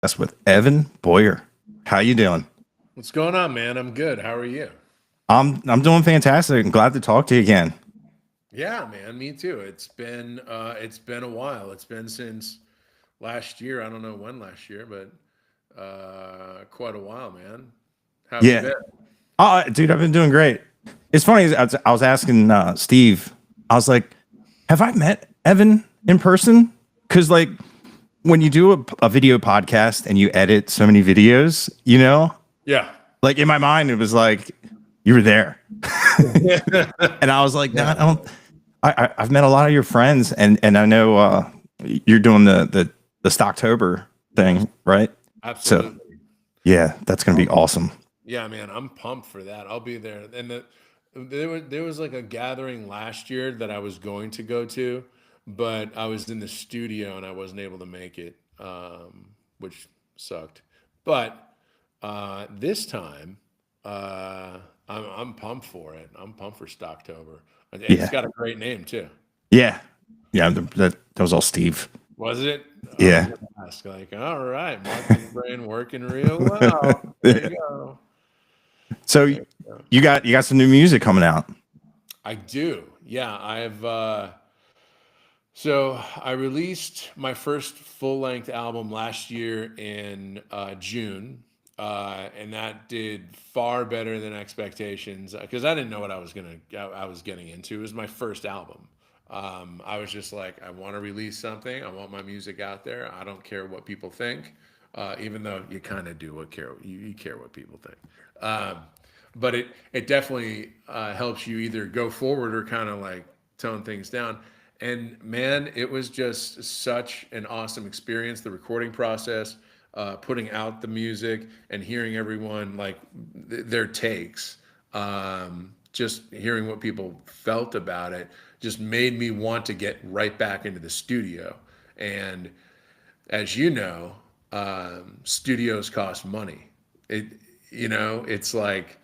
That's with Evan Boyer. How you doing? What's going on, man? I'm good. How are you? I'm doing fantastic. I'm glad to talk to you again. Yeah, man, me too. It's been a while. It's been since last year. I don't know when last year, but quite a while, man. How have you Yeah. been? Dude, I've been doing great. It's funny. I was asking Steve. I was like, "Have I met Evan in person?" Because like when you do a video podcast and you edit so many videos, Yeah. like in my mind it was like you were there, and I was like, "No, I Yeah, don't." I've met a lot of your friends, and I know you're doing the Stocktober thing, right? So absolutely. yeah, that's gonna be awesome. Yeah, man, I'm pumped for that. I'll be there. There was like a gathering last year that I was going to go to, but I was in the studio and I wasn't able to make it, which sucked. But this time, I'm pumped for it. I'm pumped for Stocktober, and it's Yeah, got a great name too. yeah, yeah. That was all Steve. Was it? I was Yeah, gonna ask. Like, all right, marketing brain working real well. There yeah. you go. So There you go. you got some new music coming out. I do. Yeah, so I released my first full-length album last year in June, and that did far better than expectations because I didn't know what I was getting into. It was my first album. I was just like, I want to release something. I want my music out there. I don't care what people think, even though you kind of do what care you care what people think. Um, but it definitely helps you either go forward or kind of like tone things down. And man, it was just such an awesome experience. The recording process, putting out the music, and hearing everyone like their takes. Just hearing what people felt about it just made me want to get right back into the studio. And as you know, studios cost money. It, it's like,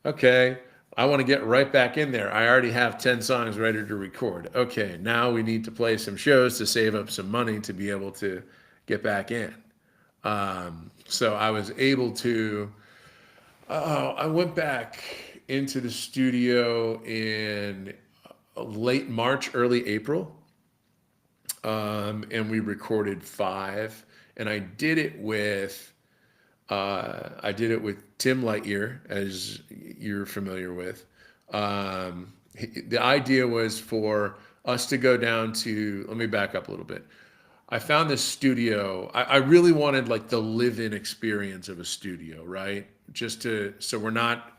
okay, I want to get right back in there. I already have 10 songs ready to record. Okay, now we need to play some shows to save up some money to be able to get back in. So I was able to, I went back into the studio in late March, early April, and we recorded five. And I did it with Tim Lightyear, as you're familiar with. The idea was for us to go down to. Let me back up a little bit. I found this studio. I really wanted like the live-in experience of a studio, right? Just to so we're not,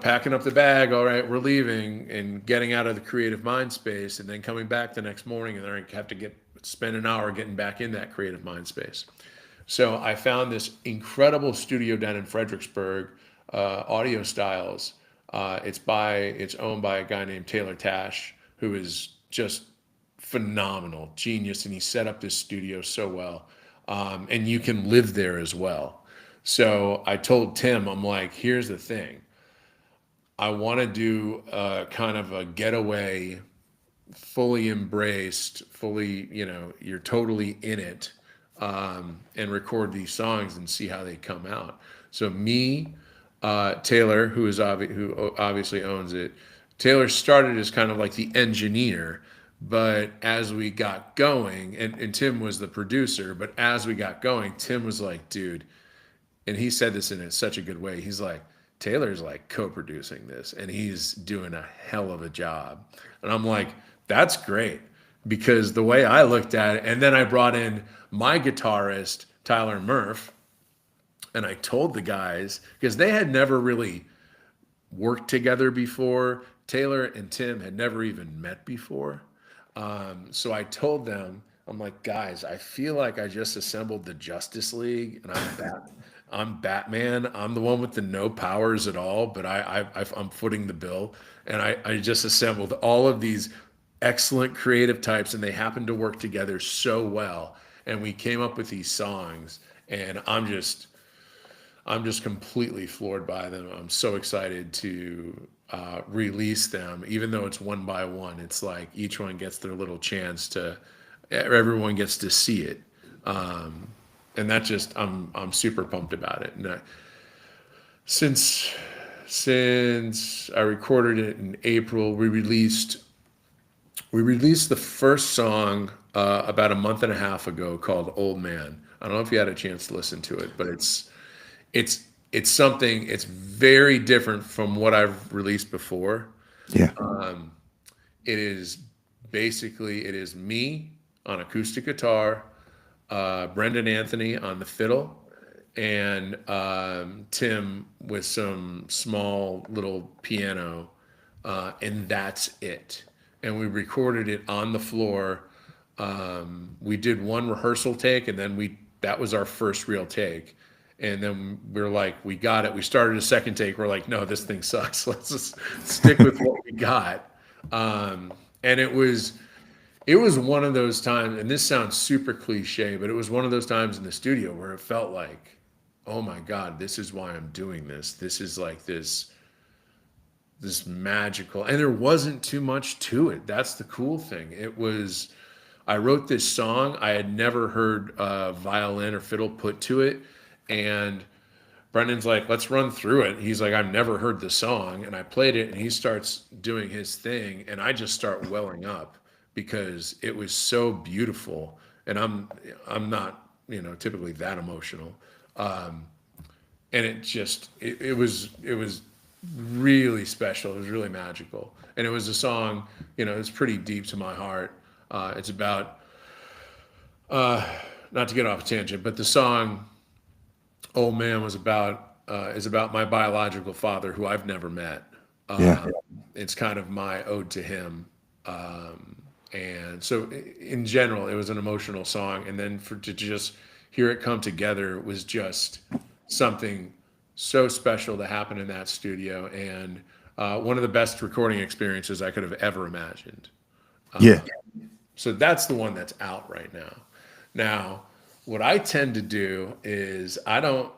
packing up the bag. All right, we're leaving and getting out of the creative mind space, and then coming back the next morning, and then I have to spend an hour getting back in that creative mind space. So I found this incredible studio down in Fredericksburg, Audio Styles. It's owned by a guy named Taylor Tash, who is just phenomenal, genius, and he set up this studio so well. And you can live there as well. So I told Tim, I'm like, here's the thing. I want to do kind of a getaway, fully embraced, fully, you're totally in it, and record these songs and see how they come out. So me, Taylor, who obviously owns it, Taylor started as kind of like the engineer, but as we got going, and Tim was the producer, but as we got going, Tim was like, dude, and he said this in such a good way. He's like, Taylor's like co-producing this, and he's doing a hell of a job. And I'm like, that's great because the way I looked at it, and then I brought in my guitarist Tyler Murph, and I told the guys because they had never really worked together before. Taylor and Tim had never even met before. So I told them, I'm like, guys, I feel like I just assembled the Justice League, and I'm Batman. I'm the one with the no powers at all, but I'm footing the bill, and I just assembled all of these excellent creative types, and they happened to work together so well, and we came up with these songs, and I'm just completely floored by them. I'm so excited to release them, even though it's one by one. It's like each one gets their little chance to, everyone gets to see it. and that just I'm super pumped about it. And since I recorded it in April, we released the first song about a month and a half ago called "Old Man." I don't know if you had a chance to listen to it, but it's something. It's very different from what I've released before. Yeah. It is basically, it is me on acoustic guitar, Brendan Anthony on the fiddle, and Tim with some small little piano, and that's it. And we recorded it on the floor. We did one rehearsal take, and then that was our first real take. And then we're like, we got it. We started a second take. We're like, no, this thing sucks. Let's just stick with what we got. And it was one of those times, and this sounds super cliche, but it was one of those times in the studio where it felt like, oh my God, this is why I'm doing this. This is like this magical, and there wasn't too much to it. That's the cool thing. I wrote this song. I had never heard violin or fiddle put to it. And Brendan's like, let's run through it. He's like, I've never heard the song. And I played it, and he starts doing his thing. And I just start welling up because it was so beautiful. And I'm not, typically that emotional. And it was really special. It was really magical. And it was a song, it's pretty deep to my heart. It's about, not to get off a tangent, but the song "Old Man" is about my biological father, who I've never met. Yeah. It's kind of my ode to him. And so in general, it was an emotional song. And then to just hear it come together was just something so special to happen in that studio. And one of the best recording experiences I could have ever imagined. Yeah. So that's the one that's out right now. Now, what I tend to do is I don't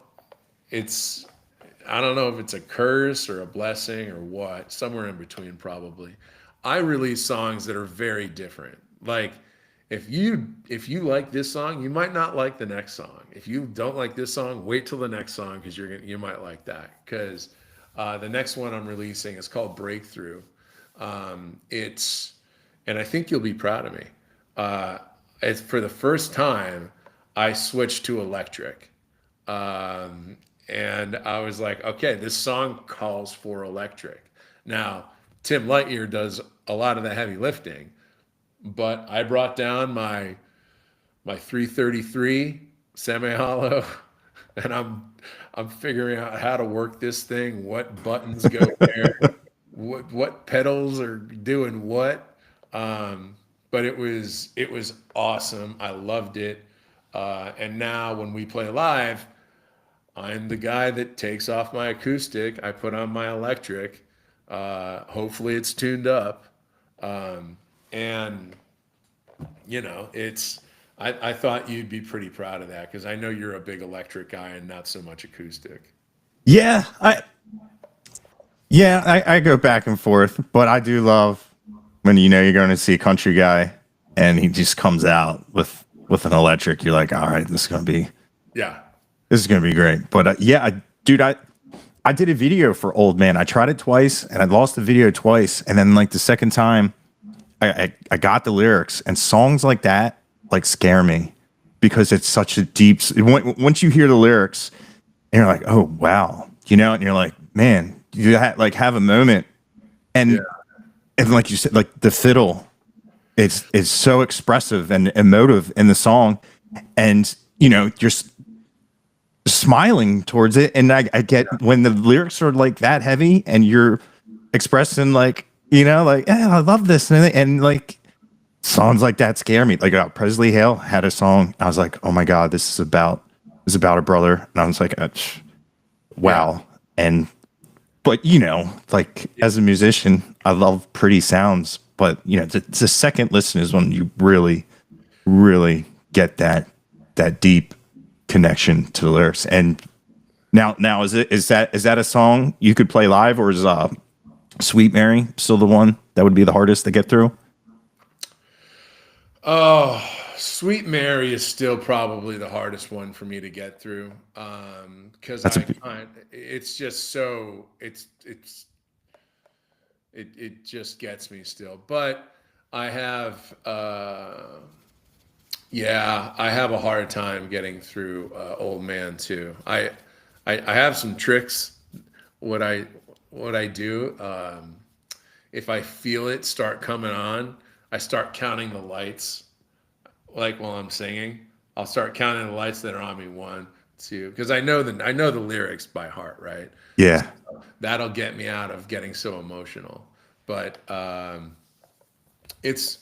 know if it's a curse or a blessing or what, somewhere in between probably. I release songs that are very different. Like if you like this song, you might not like the next song. If you don't like this song, wait till the next song because you might like that. Because the next one I'm releasing is called "Breakthrough." And I think you'll be proud of me. It's for the first time I switched to electric. And I was like, okay, this song calls for electric. Now, Tim Lightyear does a lot of the heavy lifting, but I brought down my 333 semi-hollow, and I'm figuring out how to work this thing, what buttons go where, what pedals are doing what. But it was awesome. I loved it. And now when we play live, I'm the guy that takes off my acoustic. I put on my electric. Hopefully it's tuned up. And I thought you'd be pretty proud of that because I know you're a big electric guy and not so much acoustic. Yeah. I go back and forth, but I do love when you're going to see a country guy and he just comes out with an electric. You're like, all right, this is going to be great. But I did a video for "Old Man." I tried it twice and I lost the video twice. And then like the second time I got the lyrics, and songs like that like scare me because it's such a deep, once you hear the lyrics and you're like, oh, wow, and you're like, man, you have a moment. And like you said, like the fiddle, it's so expressive and emotive in the song, and you're smiling towards it. And I get when the lyrics are like that heavy and you're expressing like I love this, and like songs like that scare me. Like Presley Hale had a song, I was like, oh my God, this is about a brother, and I was like, wow. But like as a musician, I love pretty sounds. But the second listen is when you really, really get that deep connection to the lyrics. And now is that a song you could play live, or is "Sweet Mary" still the one that would be the hardest to get through? Oh, Sweet Mary is still probably the hardest one for me to get through. Because That's a it's just so it just gets me still. But I have yeah, I have a hard time getting through Old Man too. I have some tricks. What I what I do, if I feel it start coming on, I start counting the lights. Like while I'm singing, I'll start counting the lights that are on me. One, two, because I know the lyrics by heart, right? yeah. That'll get me out of getting so emotional. But it's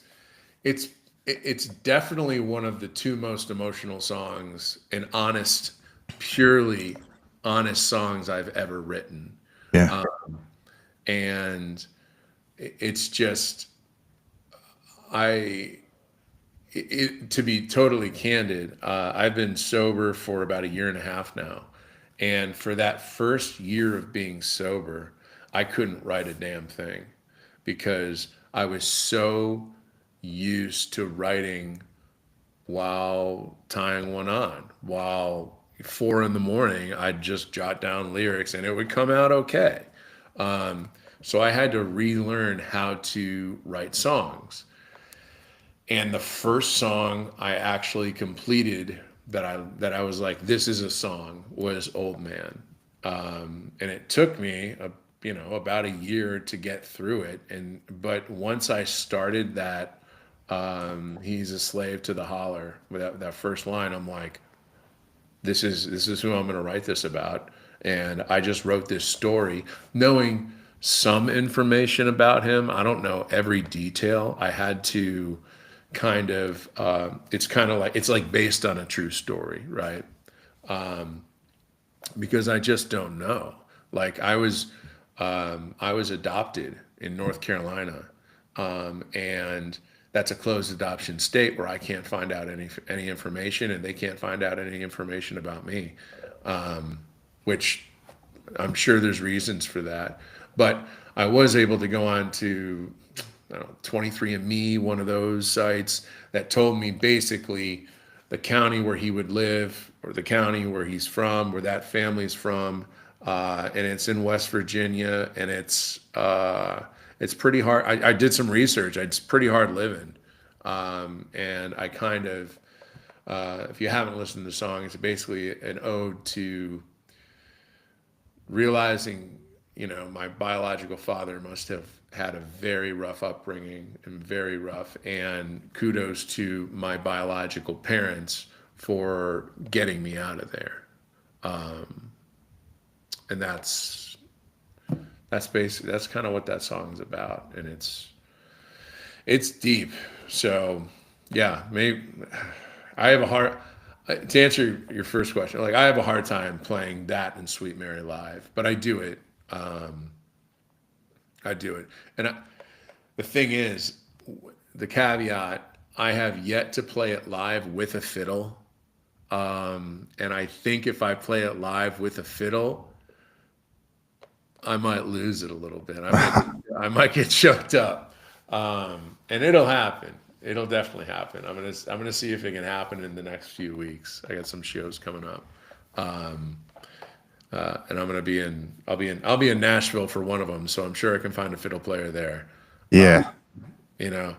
it's it's definitely one of the two most emotional songs and honest, purely honest songs I've ever written. Yeah. And it's just I to be totally candid, I've been sober for about a year and a half now. And for that first year of being sober, I couldn't write a damn thing because I was so used to writing while tying one on. While 4 in the morning, I'd just jot down lyrics and it would come out okay. So I had to relearn how to write songs. And the first song I actually completed that I was like, this is a song was Old Man. And it took me about a year to get through it. But once I started that, he's a slave to the holler with that first line, I'm like, this is who I'm going to write this about. And I just wrote this story knowing some information about him. I don't know every detail. I had to kind of it's kind of like it's like based on a true story, right? Because I just don't know. Like I was adopted in North Carolina, and that's a closed adoption state where I can't find out any information, and they can't find out any information about me, which I'm sure there's reasons for that. But I was able to go on to, I don't know, 23andMe, one of those sites that told me basically the county where he would live or the county where he's from, where that family's from. And it's in West Virginia, and it's pretty hard. I did some research. It's pretty hard living. And I kind of, if you haven't listened to the song, it's basically an ode to realizing, my biological father must have had a very rough upbringing and very rough, and kudos to my biological parents for getting me out of there. And that's basically, that's kind of what that song's about. And it's deep. So yeah, maybe I have a hard, to answer your first question, like I have a hard time playing that and Sweet Mary live, but I do it. I do it. And the thing is, the caveat, I have yet to play it live with a fiddle. And I think if I play it live with a fiddle, I might lose it a little bit. I might get choked up. And it'll happen. It'll definitely happen. I'm gonna see if it can happen in the next few weeks. I got some shows coming up. And I'll be in Nashville for one of them, so I'm sure I can find a fiddle player there. Yeah. You know,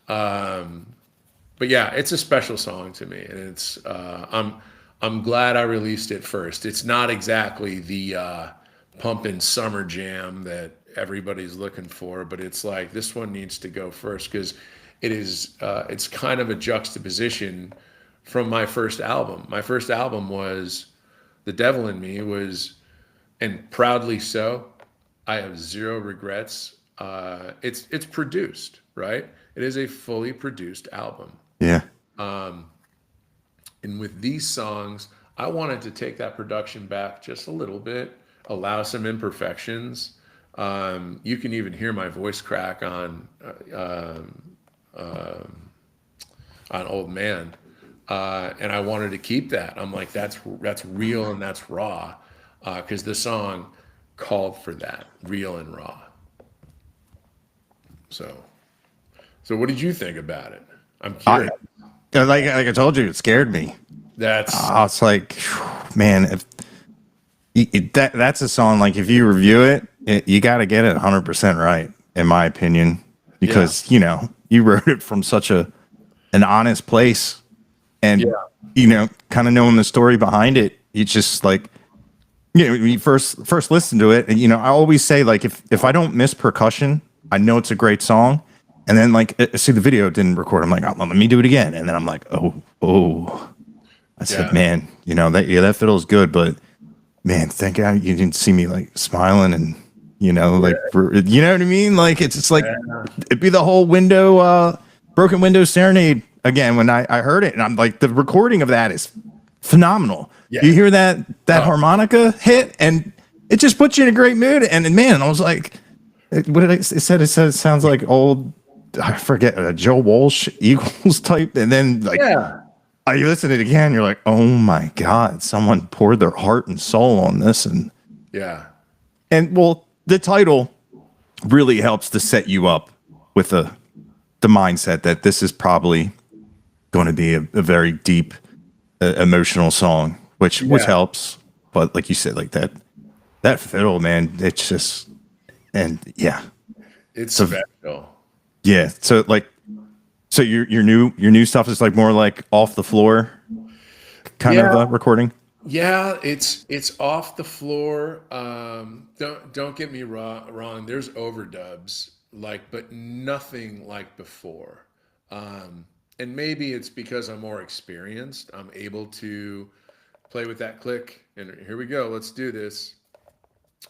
but yeah, it's a special song to me, and I'm glad I released it first. It's not exactly the pumping summer jam that everybody's looking for, but it's like this one needs to go first because it's kind of a juxtaposition from my first album. My first album was The Devil in Me was, and proudly so. I have zero regrets. It's produced, right? It is a fully produced album. Yeah. And with these songs, I wanted to take that production back just a little bit, allow some imperfections. You can even hear my voice crack on Old Man. And I wanted to keep that. I'm like, that's real and that's raw, because the song called for that, real and raw. So what did you think about it? I'm curious. like I told you, it scared me. That's I was like, man, if that's a song, like if you review it, you got to get it 100% right, in my opinion, because you wrote it from such an honest place, and kind of knowing the story behind it. You just like, when you first listen to it, and I always say, like, if I don't miss percussion, I know it's a great song. And then, like, see, the video didn't record. I'm like, oh, let me do it again. And then I'm like, oh. I said, man, that fiddle's good, but man, thank God you didn't see me like smiling and like you know what I mean? Like it's like it'd be the whole broken window serenade again when I heard it, and I'm like, the recording of that is phenomenal. Yeah. You hear that harmonica hit, and it just puts you in a great mood. And man, I was like, what did it said? It said it sounds like old, I forget, Joe Walsh Eagles type, and then like you listen to it again, you're like, oh my God, someone poured their heart and soul on this. And well, the title really helps to set you up with the mindset that this is probably going to be a very deep, emotional song, which helps. But like you said, like that fiddle, man, it's just, and it's special. Yeah. So your new stuff is like more like off the floor kind of recording. Yeah, it's off the floor. Don't get me wrong. There's overdubs, but nothing like before. And maybe it's because I'm more experienced. I'm able to play with that click. And here we go. Let's do this.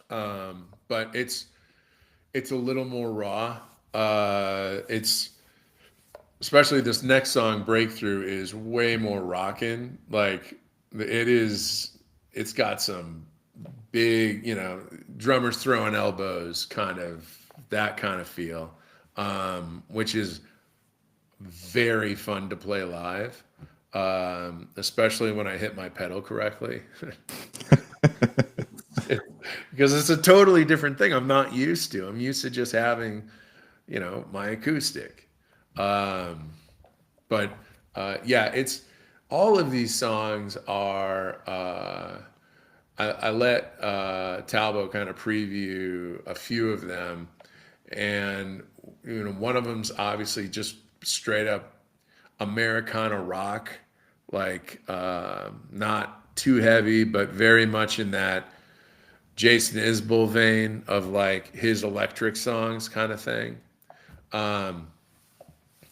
But it's a little more raw. It's especially this next song, Breakthrough, is way more rockin'. Like it's got some big, drummers throwing elbows, that kind of feel, which is very fun to play live, especially when I hit my pedal correctly. Because it's a totally different thing I'm not used to. I'm used to just having, my acoustic. It's all of these songs are. I let Talbot kind of preview a few of them, and one of them's obviously just straight up Americana rock, like not too heavy, but very much in that Jason Isbell vein of like his electric songs kind of thing.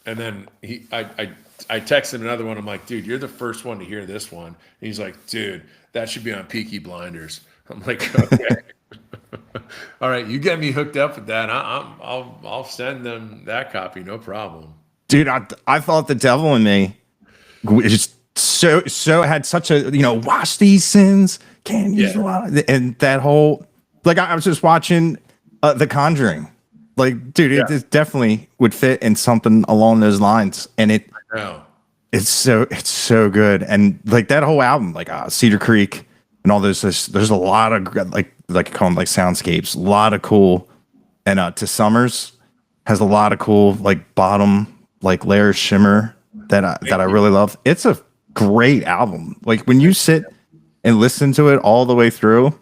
And then I texted him another one. I'm like, dude, you're the first one to hear this one. And he's like, dude, that should be on Peaky Blinders. I'm like, okay. All right, you get me hooked up with that. I'll send them that copy, no problem. Dude, I thought The Devil in Me just so had such a wash these sins, can't use a lot, and that whole, like, I was just watching The Conjuring. Like, dude, it definitely would fit in something along those lines, and it's so good. And like that whole album, like Cedar Creek and all those, there's a lot of like call them like soundscapes, a lot of cool, and To Summers has a lot of cool like bottom like layer shimmer that I really love. It's a great album. Like when you sit and listen to it all the way through,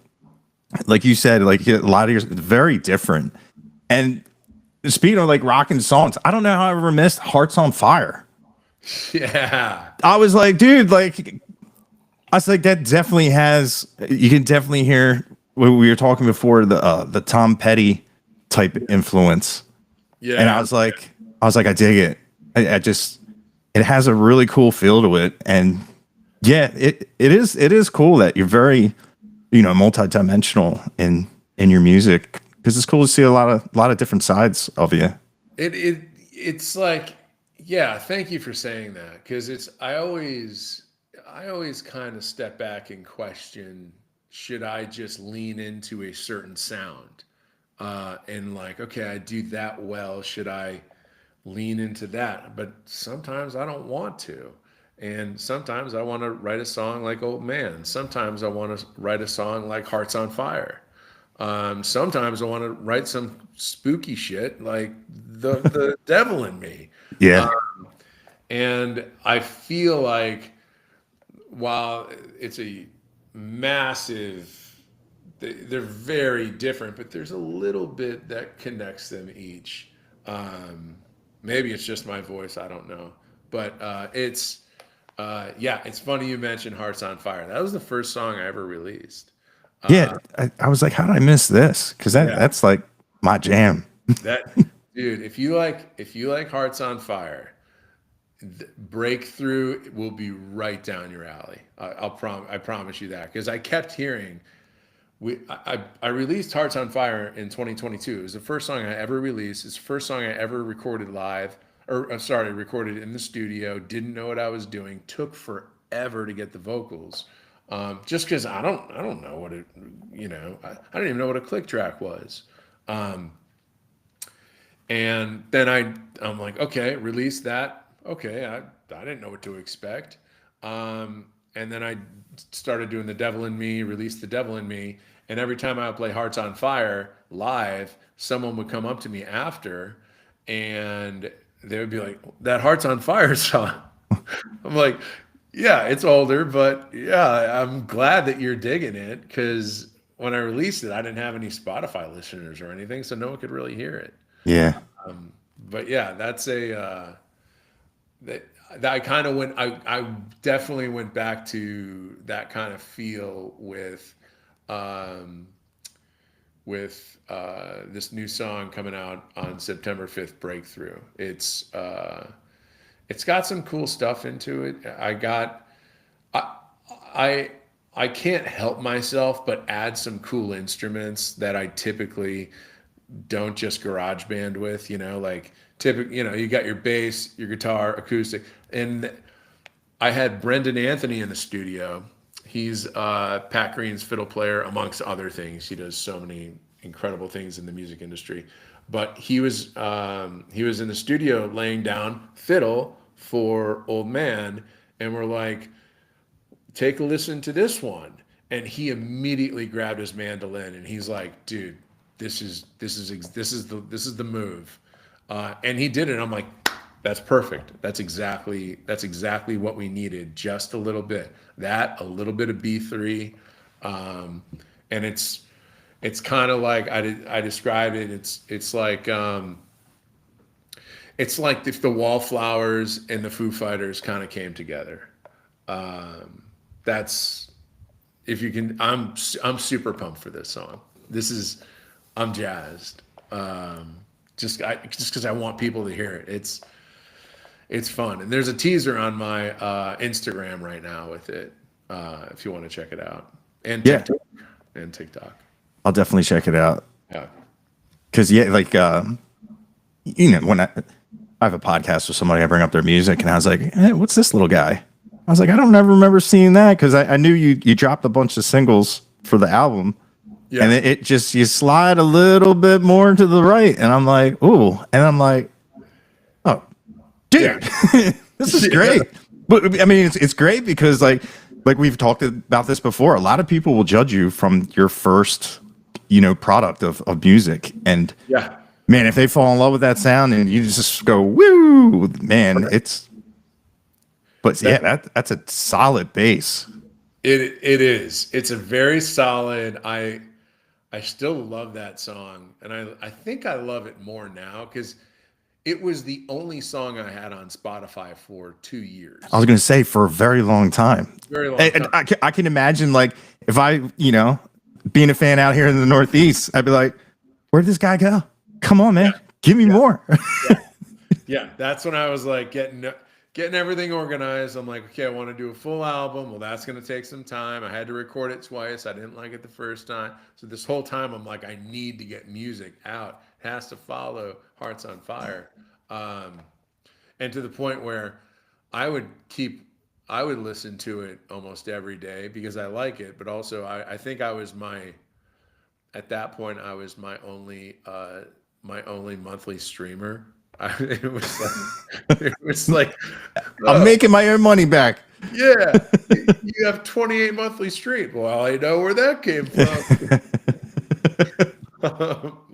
like you said, like a lot of yours very different. And speaking of like rocking songs, I don't know how I ever missed Hearts on Fire. Yeah. I was like, dude, like, I was like, that definitely has, you can definitely hear what we were talking before, the Tom Petty type influence. Yeah. And I was like, I dig it. I just, it has a really cool feel to it. And yeah, it is cool that you're very, multidimensional in your music. Because it's cool to see a lot of different sides of you. It's like, yeah, thank you for saying that. Because I always kind of step back and question, should I just lean into a certain sound? And like, okay, I do that well. Should I lean into that? But sometimes I don't want to. And sometimes I want to write a song like Old Man. Sometimes I want to write a song like Hearts on Fire. Sometimes I want to write some spooky shit like the Devil in Me. Yeah. And I feel like while it's a massive, they're very different, but there's a little bit that connects them each. Maybe it's just my voice, I don't know. But yeah, it's funny you mentioned Hearts on Fire. That was the first song I ever released. Yeah, I was like, how did I miss this? Because that's like my jam. That dude, if you like Hearts on Fire, Breakthrough will be right down your alley. I promise you that, because I kept hearing I released Hearts on Fire in 2022. It was the first song I ever released. It's the first song I ever recorded live, or sorry, recorded in the studio. Didn't know what I was doing. Took forever to get the vocals, just because I don't know what it, I don't even know what a click track was. And then I'm like, okay, release that. Okay, I didn't know what to expect. And then I started doing The Devil in Me, released The Devil in Me. And every time I would play Hearts on Fire live, someone would come up to me after and they would be like, that Hearts on Fire song. I'm like, yeah, it's older, but yeah, I'm glad that you're digging it, because when I released it, I didn't have any Spotify listeners or anything, so no one could really hear it. Yeah. But yeah, that's that I kind of went. I definitely went back to that kind of feel with this new song coming out on September 5th, Breakthrough. It's got some cool stuff into it. I can't help myself but add some cool instruments that I typically don't just garage band with, like typically, you got your bass, your guitar, acoustic. And I had Brendan Anthony in the studio. He's Pat Green's fiddle player, amongst other things. He does so many incredible things in the music industry. But he was in the studio laying down fiddle for Old Man, and we're like, take a listen to this one. And he immediately grabbed his mandolin and he's like, dude, this is the move. And he did it. I'm like, that's perfect. That's exactly what we needed. Just a little bit. A little bit of B3. And it's kind of like I described it. It's like if the Wallflowers and the Foo Fighters kind of came together. That's, if you can, I'm super pumped for this song. I'm jazzed. Just because I want people to hear it. It's fun. And there's a teaser on my Instagram right now with it, if you want to check it out. And TikTok. Yeah. And TikTok. I'll definitely check it out. Yeah. Because like when I have a podcast with somebody, I bring up their music, and I was like, hey, what's this little guy? I was like, I don't ever remember seeing that, because I knew you dropped a bunch of singles for the album. Yeah. And it just, you slide a little bit more to the right, and I'm like, ooh, and I'm like, oh, dude, yeah. This is great. But I mean, it's great because like we've talked about this before. A lot of people will judge you from your first, product of music, and yeah, man, if they fall in love with that sound and you just go, woo, man, it's. But yeah, that's a solid bass. It is. It's a very solid. I still love that song, and I think I love it more now because it was the only song I had on Spotify for 2 years. I was going to say, for a very long time. Very long time. I can imagine, like, if I, being a fan out here in the Northeast, I'd be like, where'd this guy go? Come on, man. Give me more. Yeah, that's when I was like getting everything organized. I'm like, okay, I want to do a full album. Well, that's going to take some time. I had to record it twice. I didn't like it the first time. So this whole time I'm like, I need to get music out. It has to follow Hearts on Fire. And to the point where I would listen to it almost every day because I like it. But also I think at that point I was my only monthly streamer. It was like I'm making my own money back. Yeah, you have 28 monthly streams. Well, I know where that came from.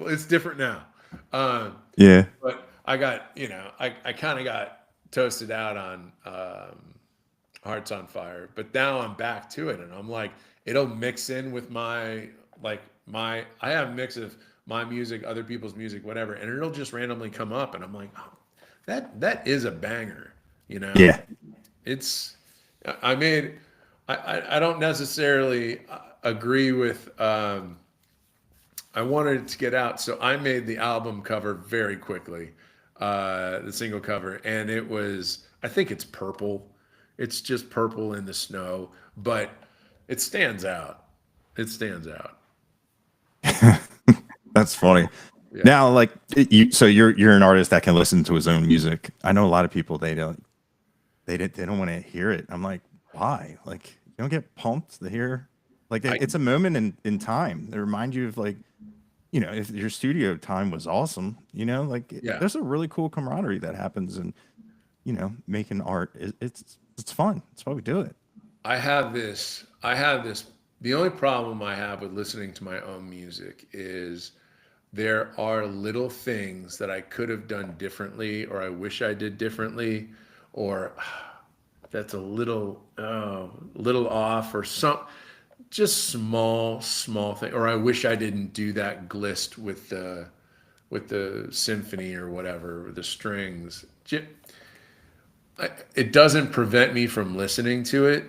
It's different now. Yeah, but I got, I kind of got toasted out on Hearts on Fire, but now I'm back to it, and I'm like, it'll mix in with my like my. I have a mix of my music, other people's music, whatever, and it'll just randomly come up, and I'm like, oh, that is a banger, you know. Yeah. It's I made I don't necessarily agree with I wanted it to get out, so I made the album cover very quickly, the single cover, and it was I think it's purple. It's just purple in the snow, but it stands out. It stands out. That's funny. Yeah. Now, like so you're an artist that can listen to his own music. I know a lot of people they don't want to hear it. I'm like, why? Like you don't get pumped to hear like I it's a moment in time. It remind you of like, if your studio time was awesome, like yeah. there's a really cool camaraderie that happens and making art. It's fun. That's why we do it. I have this the only problem I have with listening to my own music is there are little things that I could have done differently or I wish I did differently or that's a little off or some just small thing or I wish I didn't do that glist with the symphony or whatever, the strings. It doesn't prevent me from listening to it,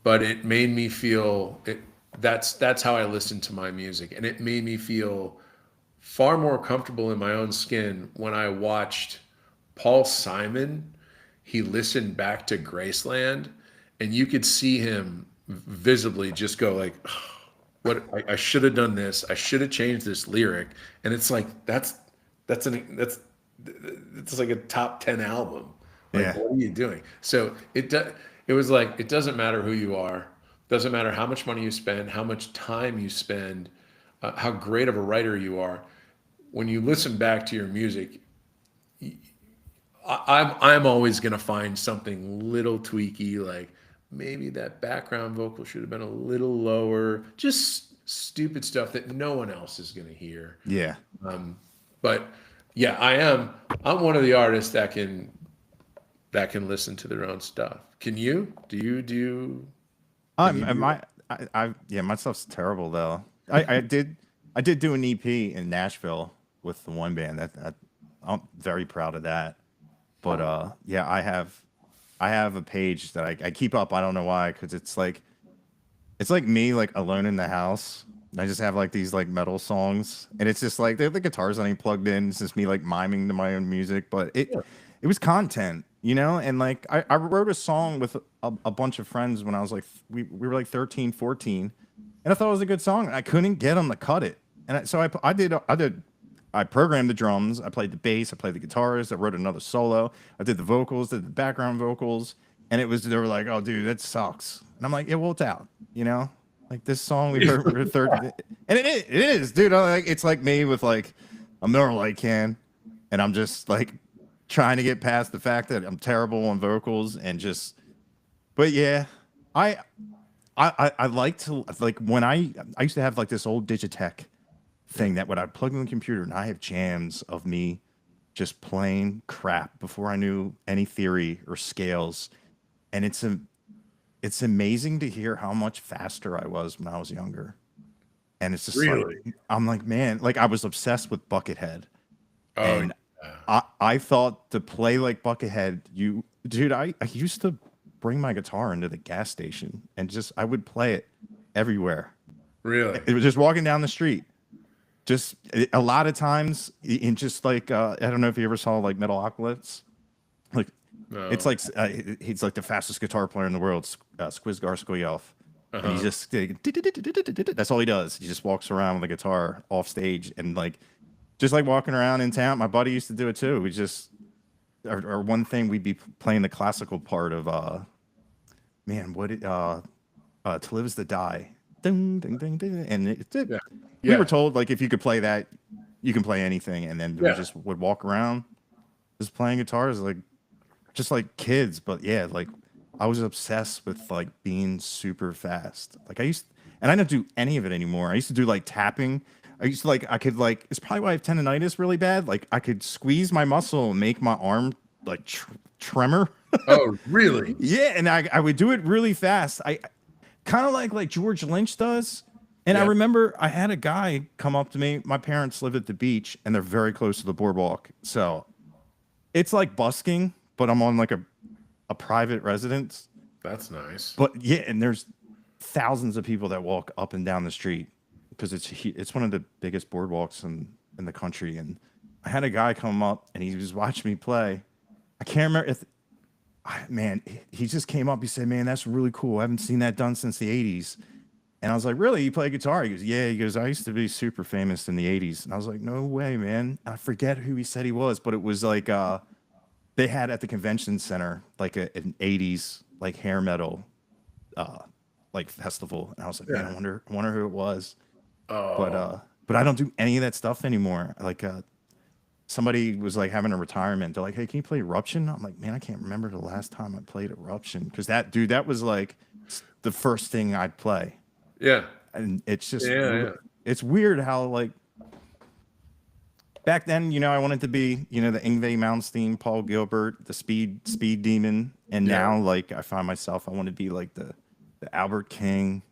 but it made me feel it. That's how I listen to my music, and it made me feel far more comfortable in my own skin when I watched Paul Simon. He listened back to Graceland, and you could see him visibly just go like, "What I should have done this. I should have changed this lyric." And it's like that's it's like a top 10 album. Like, Yeah. what are you doing? So it was like it doesn't matter who you are, doesn't matter how much money you spend, how much time you spend, how great of a writer you are. When you listen back to your music, I'm always gonna find something little tweaky, like maybe that background vocal should have been a little lower, just stupid stuff that no one else is gonna hear. Yeah. But yeah, I'm one of the artists that can listen to their own stuff. Can you? Can you do My yeah, my stuff's terrible though. I did do an EP in Nashville with the one band that I'm very proud of that. But yeah, I have a page that I keep up. I don't know why, because it's like me like alone in the house. And I just have like these like metal songs, and it's just like the guitars not even plugged in. It's just me like miming to my own music, but it was content, and like I wrote a song with a bunch of friends when I was like we were like 13, 14, and I thought it was a good song. And I couldn't get them to cut it, and so I programmed the drums, I played the bass, I played the guitars, I wrote another solo, I did the vocals, did the background vocals, and they were like, "Oh, dude, that sucks," and I'm like, "Yeah, well, it's out, like this song we heard, we're third, and it is, dude. It's like me with like a Miller Lite can, and I'm just like trying to get past the fact that I'm terrible on vocals and just, but yeah, I I like to like when I used to have like this old Digitech thing that when I plug in the computer and I have jams of me just playing crap before I knew any theory or scales, and it's amazing to hear how much faster I was when I was younger. And it's just like really? I'm like, man, like I was obsessed with Buckethead, Oh, and yeah. I thought to play like Buckethead, dude, I used to bring my guitar into the gas station and just I would play it everywhere. Really? It was just walking down the street. Just a lot of times in just like I don't know if you ever saw like Metalocalypse. Like it's No. like he's like the fastest guitar player in the world, Squizgar Squealf. And he's Uh-huh. just that's all he does. He just walks around with a guitar off stage and like just like walking around in town. My buddy used to do it too. We just or one thing we'd be playing the classical part of man, what it To Live Is to Die. Ding, ding, ding, ding. And Yeah. we were Yeah. told like if you could play that, you can play anything. And then we Yeah. just would walk around just playing guitars like just like kids. But yeah, like I was obsessed with like being super fast. Like and I don't do any of it anymore. I used to do like tapping. I could like, it's probably why I have tendonitis really bad. Like I could squeeze my muscle and make my arm like tremor. Oh, really? Yeah, and I would do it really fast. I kind of like George Lynch does. And I Yeah. remember I had a guy come up to me. My parents live at the beach and they're very close to the boardwalk. So it's like busking, but I'm on like a private residence. That's nice. But yeah, and there's thousands of people that walk up and down the street because it's one of the biggest boardwalks in the country. And I had a guy come up and he was watching me play. I can't remember if man, he just came up. He said, "Man, that's really cool. I haven't seen that done since the '80s." And I was like, "Really? You play guitar?" He goes, "Yeah." He goes, "I used to be super famous in the '80s." And I was like, "No way, man." I forget who he said he was, but it was like they had at the convention center like an '80s like hair metal uh like festival. And I was like, "Man, Yeah. I wonder who it was." Oh, But I don't do any of that stuff anymore. Like somebody was like having a retirement. They're like, "Hey, can you play Eruption?" I'm like, "Man, I can't remember the last time I played Eruption because that was like the first thing I'd play." yeah. And it's just Yeah. it's weird how like back then, I wanted to be, the Yngwie Malmsteen, Paul Gilbert, the speed demon, and Yeah. now like I find myself I want to be like the Albert King,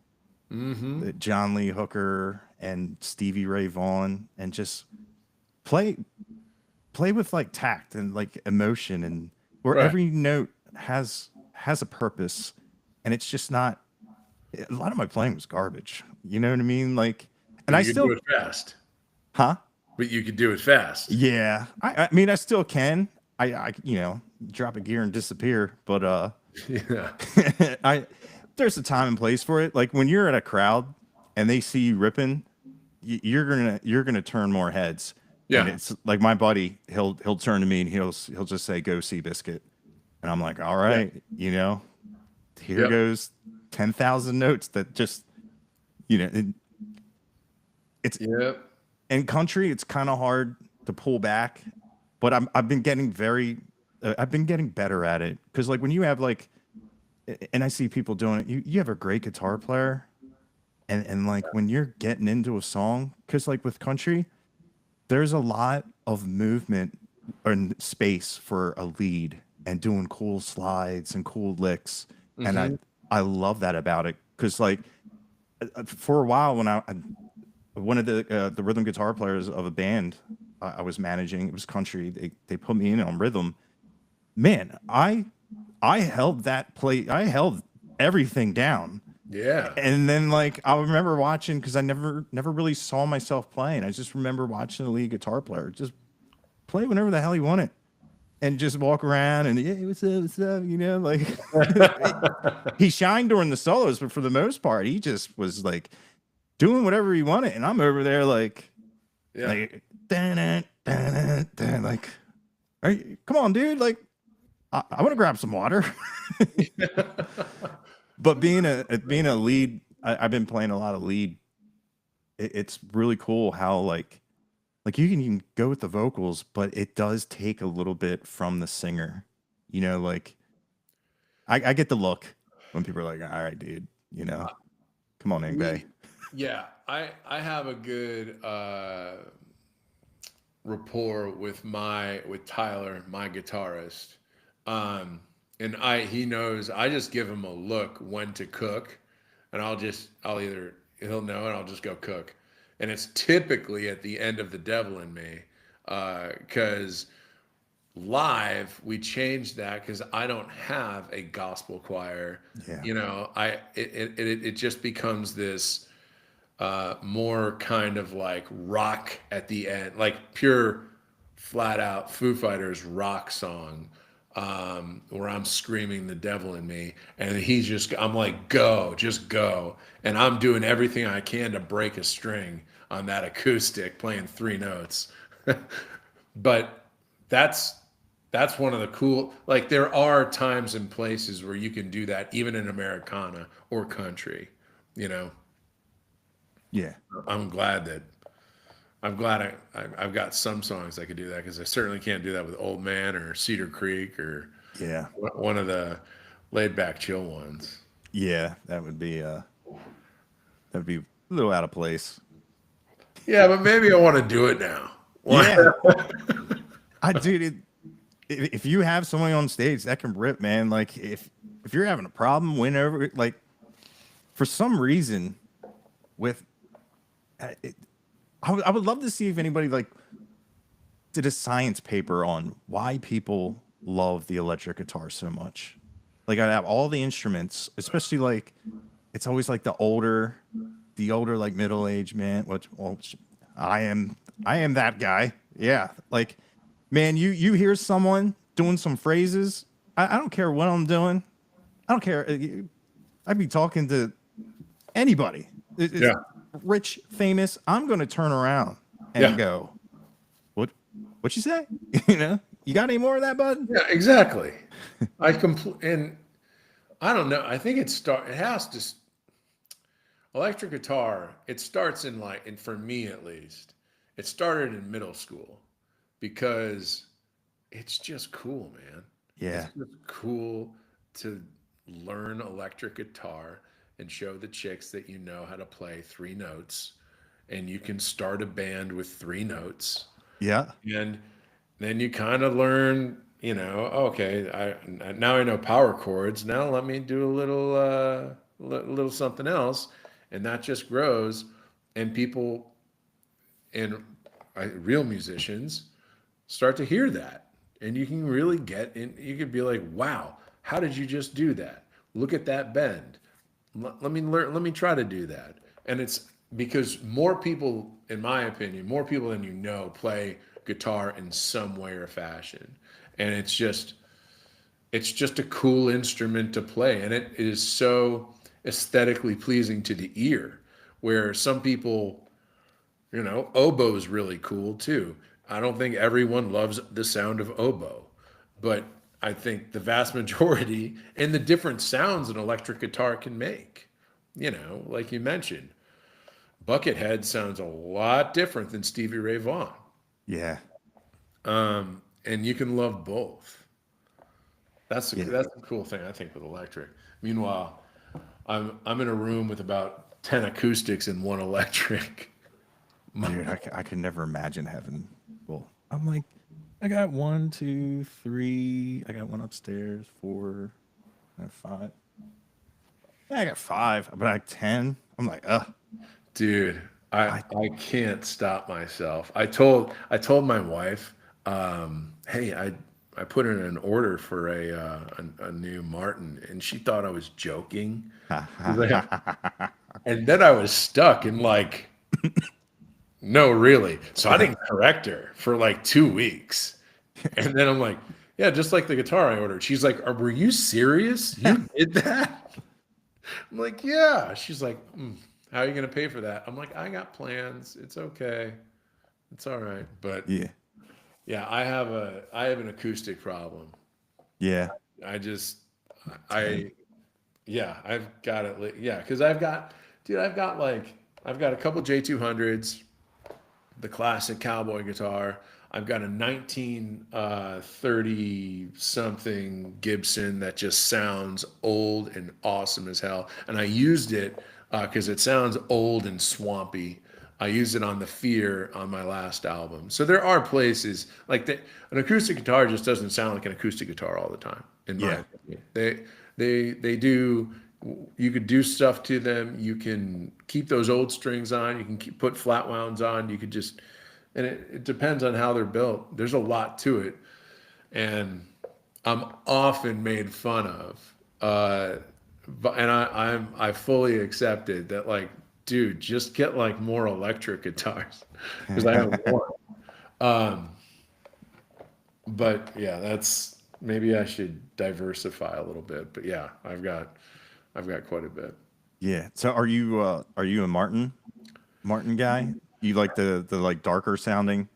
the John Lee Hooker, and Stevie Ray Vaughan, and just play with like tact and like emotion, and where Right. every note has a purpose, and it's just not. A lot of my playing was garbage. You know what I mean? Like, and But I you could do still, it fast. huh? But you could do it fast. Yeah, I mean, I still can. I drop a gear and disappear, but Yeah. I there's a time and place for it. Like when you're at a crowd and they see you ripping, you're gonna turn more heads. And Yeah. it's like my buddy, he'll turn to me and he'll just say, "Go see Biscuit," and I'm like, "All right, here Yep. goes 10,000 notes that just it's Yep. in country, it's kind of hard to pull back, but I've been getting I've been getting better at it because like when you have like, and I see people doing it, you have a great guitar player, and like when you're getting into a song, because like with country, there's a lot of movement and space for a lead and doing cool slides and cool licks, and I love that about it because like for a while when I one of the rhythm guitar players of a band I was managing. It was country. They put me in on rhythm. Man, I held that play. I held everything down. Yeah. And then like I remember watching because I never really saw myself playing. I just remember watching the lead guitar player just play whenever the hell he wanted. And just walk around and yeah, what's up, like he shined during the solos, but for the most part, he just was like doing whatever he wanted, and I'm over there like, Yeah. like, like, come on, dude, like, I want to grab some water. But being a lead, I've been playing a lot of lead. It's really cool how like you can even go with the vocals, but it does take a little bit from the singer. Like I get the look when people are like, "All right, dude, come on, Ingve." Yeah. I have a good rapport with Tyler, my guitarist. And he knows I just give him a look when to cook, and he'll know and I'll just go cook. And it's typically at the end of The Devil in Me, because live we changed that because I don't have a gospel choir. Yeah. It just becomes this more kind of like rock at the end, like pure flat out Foo Fighters rock song, where I'm screaming the devil in me, and I'm like, just go, and I'm doing everything I can to break a string on that acoustic, playing three notes. But that's one of the cool, like there are times and places where you can do that even in Americana or country, you know. Yeah. I'm glad I've got some songs I could do that, because I certainly can't do that with Old Man or Cedar Creek or Yeah. one of the laid back chill ones. Yeah. That would be a little out of place. Yeah, but maybe I want to do it now. Yeah. I dude, if you have someone on stage that can rip, man, like if you're having a problem, whenever, like for some reason with it, I would love to see if anybody like did a science paper on why people love the electric guitar so much. Like I have all the instruments, especially like it's always like the older like middle aged man. Which well, I am I am that guy. Yeah, like man, you hear someone doing some phrases. I don't care what I'm doing. I don't care. I'd be talking to anybody. It's Yeah. rich, famous. I'm gonna turn around and Yeah. go, what you say? You know, you got any more of that, bud? Yeah, exactly. And I don't know. I think it has to electric guitar, it starts in like, and for me at least, it started in middle school because it's just cool, man. It's Yeah, just cool to learn electric guitar and show the chicks that you know how to play three notes and you can start a band with three notes. yeah, And then you kind of learn, okay, now I know power chords. Now let me do a little something else, and that just grows. And people and real musicians start to hear that, and you can really get in. You could be like, "Wow, how did you just do that? Look at that bend. Let me learn. Let me try to do that." And it's because more people, in my opinion, more people than you know play guitar in some way or fashion, and it's just a cool instrument to play, and it is so aesthetically pleasing to the ear. Where some people, oboe is really cool too. I don't think everyone loves the sound of oboe, but I think the vast majority and the different sounds an electric guitar can make. Like you mentioned, Buckethead sounds a lot different than Stevie Ray Vaughan. yeah, And you can love both. That's the yeah. that's the cool thing I think with electric. Meanwhile, I'm in a room with about 10 acoustics and one electric. Dude, I could never imagine having. Well, I'm like, I got one, two, three. I got one upstairs, four, I have five. Yeah, I got five, but I got 10. I'm like, Dude, I I I can't stop myself. I told my wife, hey, I put in an order for a new Martin, and she thought I was joking. She's like, and then I was stuck in like, no, really. So I yeah, didn't correct her for like 2 weeks, and then I'm like, yeah, just like the guitar I ordered. She's like, were you serious? You did that? I'm like, yeah. She's like, how are you going to pay for that? I'm like, I got plans. It's okay. It's all right. But yeah, yeah, I have an acoustic problem. yeah. I just, Ten. I, yeah, I've got it. Yeah. Cause I've got a couple J200s, the classic cowboy guitar. I've got a 1930 something Gibson that just sounds old and awesome as hell. And I used it because it sounds old and swampy. I used it on the Fear on my last album. So there are places like that. An acoustic guitar just doesn't sound like an acoustic guitar all the time, in my Yeah, opinion. They do. You could do stuff to them. You can keep those old strings on. You can put flat wounds on. You could just, and it depends on how they're built. There's a lot to it, and I'm often made fun of. And I fully accepted that, like, dude, just get like more electric guitars because I have one. Um, but yeah, that's maybe I should diversify a little bit. But yeah, I've got quite a bit. yeah. So are you a Martin guy? You like the like darker sounding?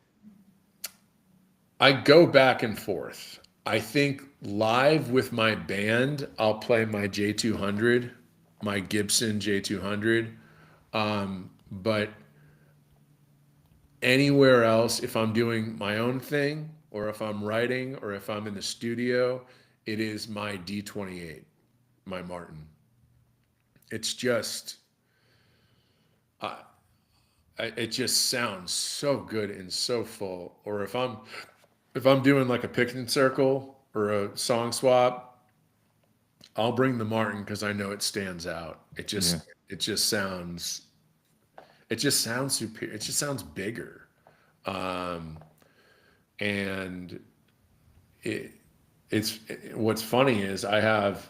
I go back and forth. I think live with my band, I'll play my J200, my Gibson J200. But anywhere else, if I'm doing my own thing, or if I'm writing, or if I'm in the studio, it is my D28, my Martin. It's just, it just sounds so good and so full. Or if I'm if I'm doing like a picnic circle or a song swap, I'll bring the Martin because I know it stands out. Yeah. It just sounds it just sounds superior. It just sounds bigger. Um, and it what's funny is I have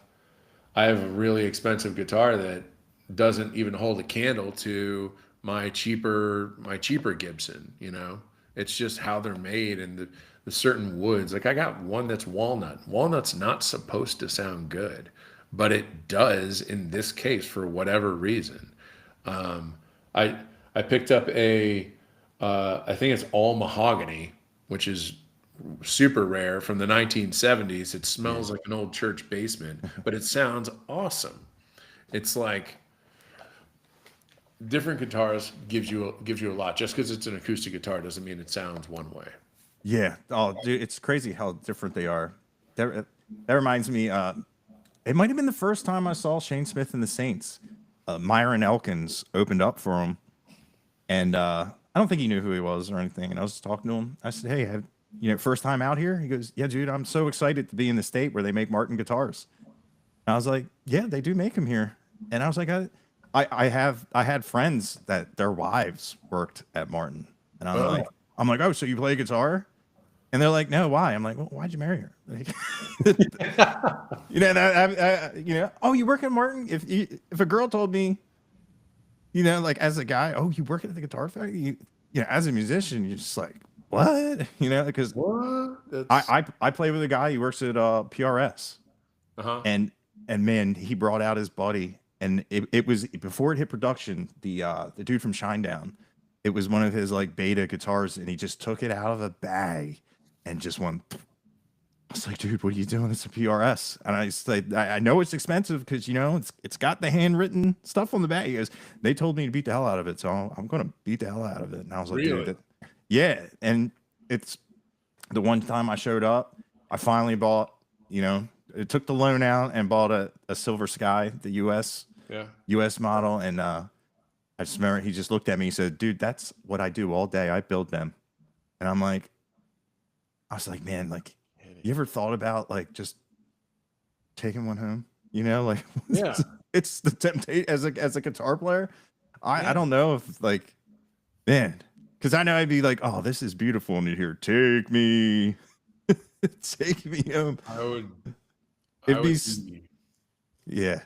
a really expensive guitar that doesn't even hold a candle to my cheaper Gibson, you know. It's just how they're made and the certain woods. Like I got one that's walnut. Walnut's not supposed to sound good, but it does in this case for whatever reason. Um, I I picked up a I think it's all mahogany, which is super rare from the 1970s. It Yeah. smells like an old church basement, but it sounds awesome. It's like different guitars gives you a lot. Just because it's an acoustic guitar doesn't mean it sounds one way. Yeah. Oh, dude, it's crazy how different they are. That reminds me. It might have been the first time I saw Shane Smith and the Saints. Myron Elkins opened up for him, and I don't think he knew who he was or anything. And I was talking to him. I said, "Hey, first time out here?" He goes, "Yeah, dude, I'm so excited to be in the state where they make Martin guitars." And I was like, "Yeah, they do make them here." And I was like, I had friends that their wives worked at Martin, and Oh, I'm like, "Oh, so you play guitar?" And they're like, "No, why?" I'm like, "Well, why'd you marry her?" Like, oh, you work at Martin? If a girl told me, like as a guy, oh, you work at the guitar factory, as a musician, you're just like, what? Because what? I play with a guy. He works at PRS, Uh-huh. and man, he brought out his buddy, and it was before it hit production. The dude from Shinedown, it was one of his like beta guitars, and he just took it out of a bag and just went. I was like, dude, what are you doing? It's a PRS. And I said, I know it's expensive because it's got the handwritten stuff on the back. He goes, they told me to beat the hell out of it, so I'm gonna beat the hell out of it. And I was like, dude, Really? yeah. And it's the one time I showed up, I finally bought, it took the loan out and bought a Silver Sky, the Yeah. US model. And I just remember he just looked at me, he said, dude, that's what I do all day. I build them. And I was like, man, like, you ever thought about like just taking one home? Like Yeah. it's the temptation as a guitar player. I Yeah. don't know if like, man, because I know I'd be like, oh, this is beautiful, and you'd hear, take me, take me home. I would I It'd be would be yeah.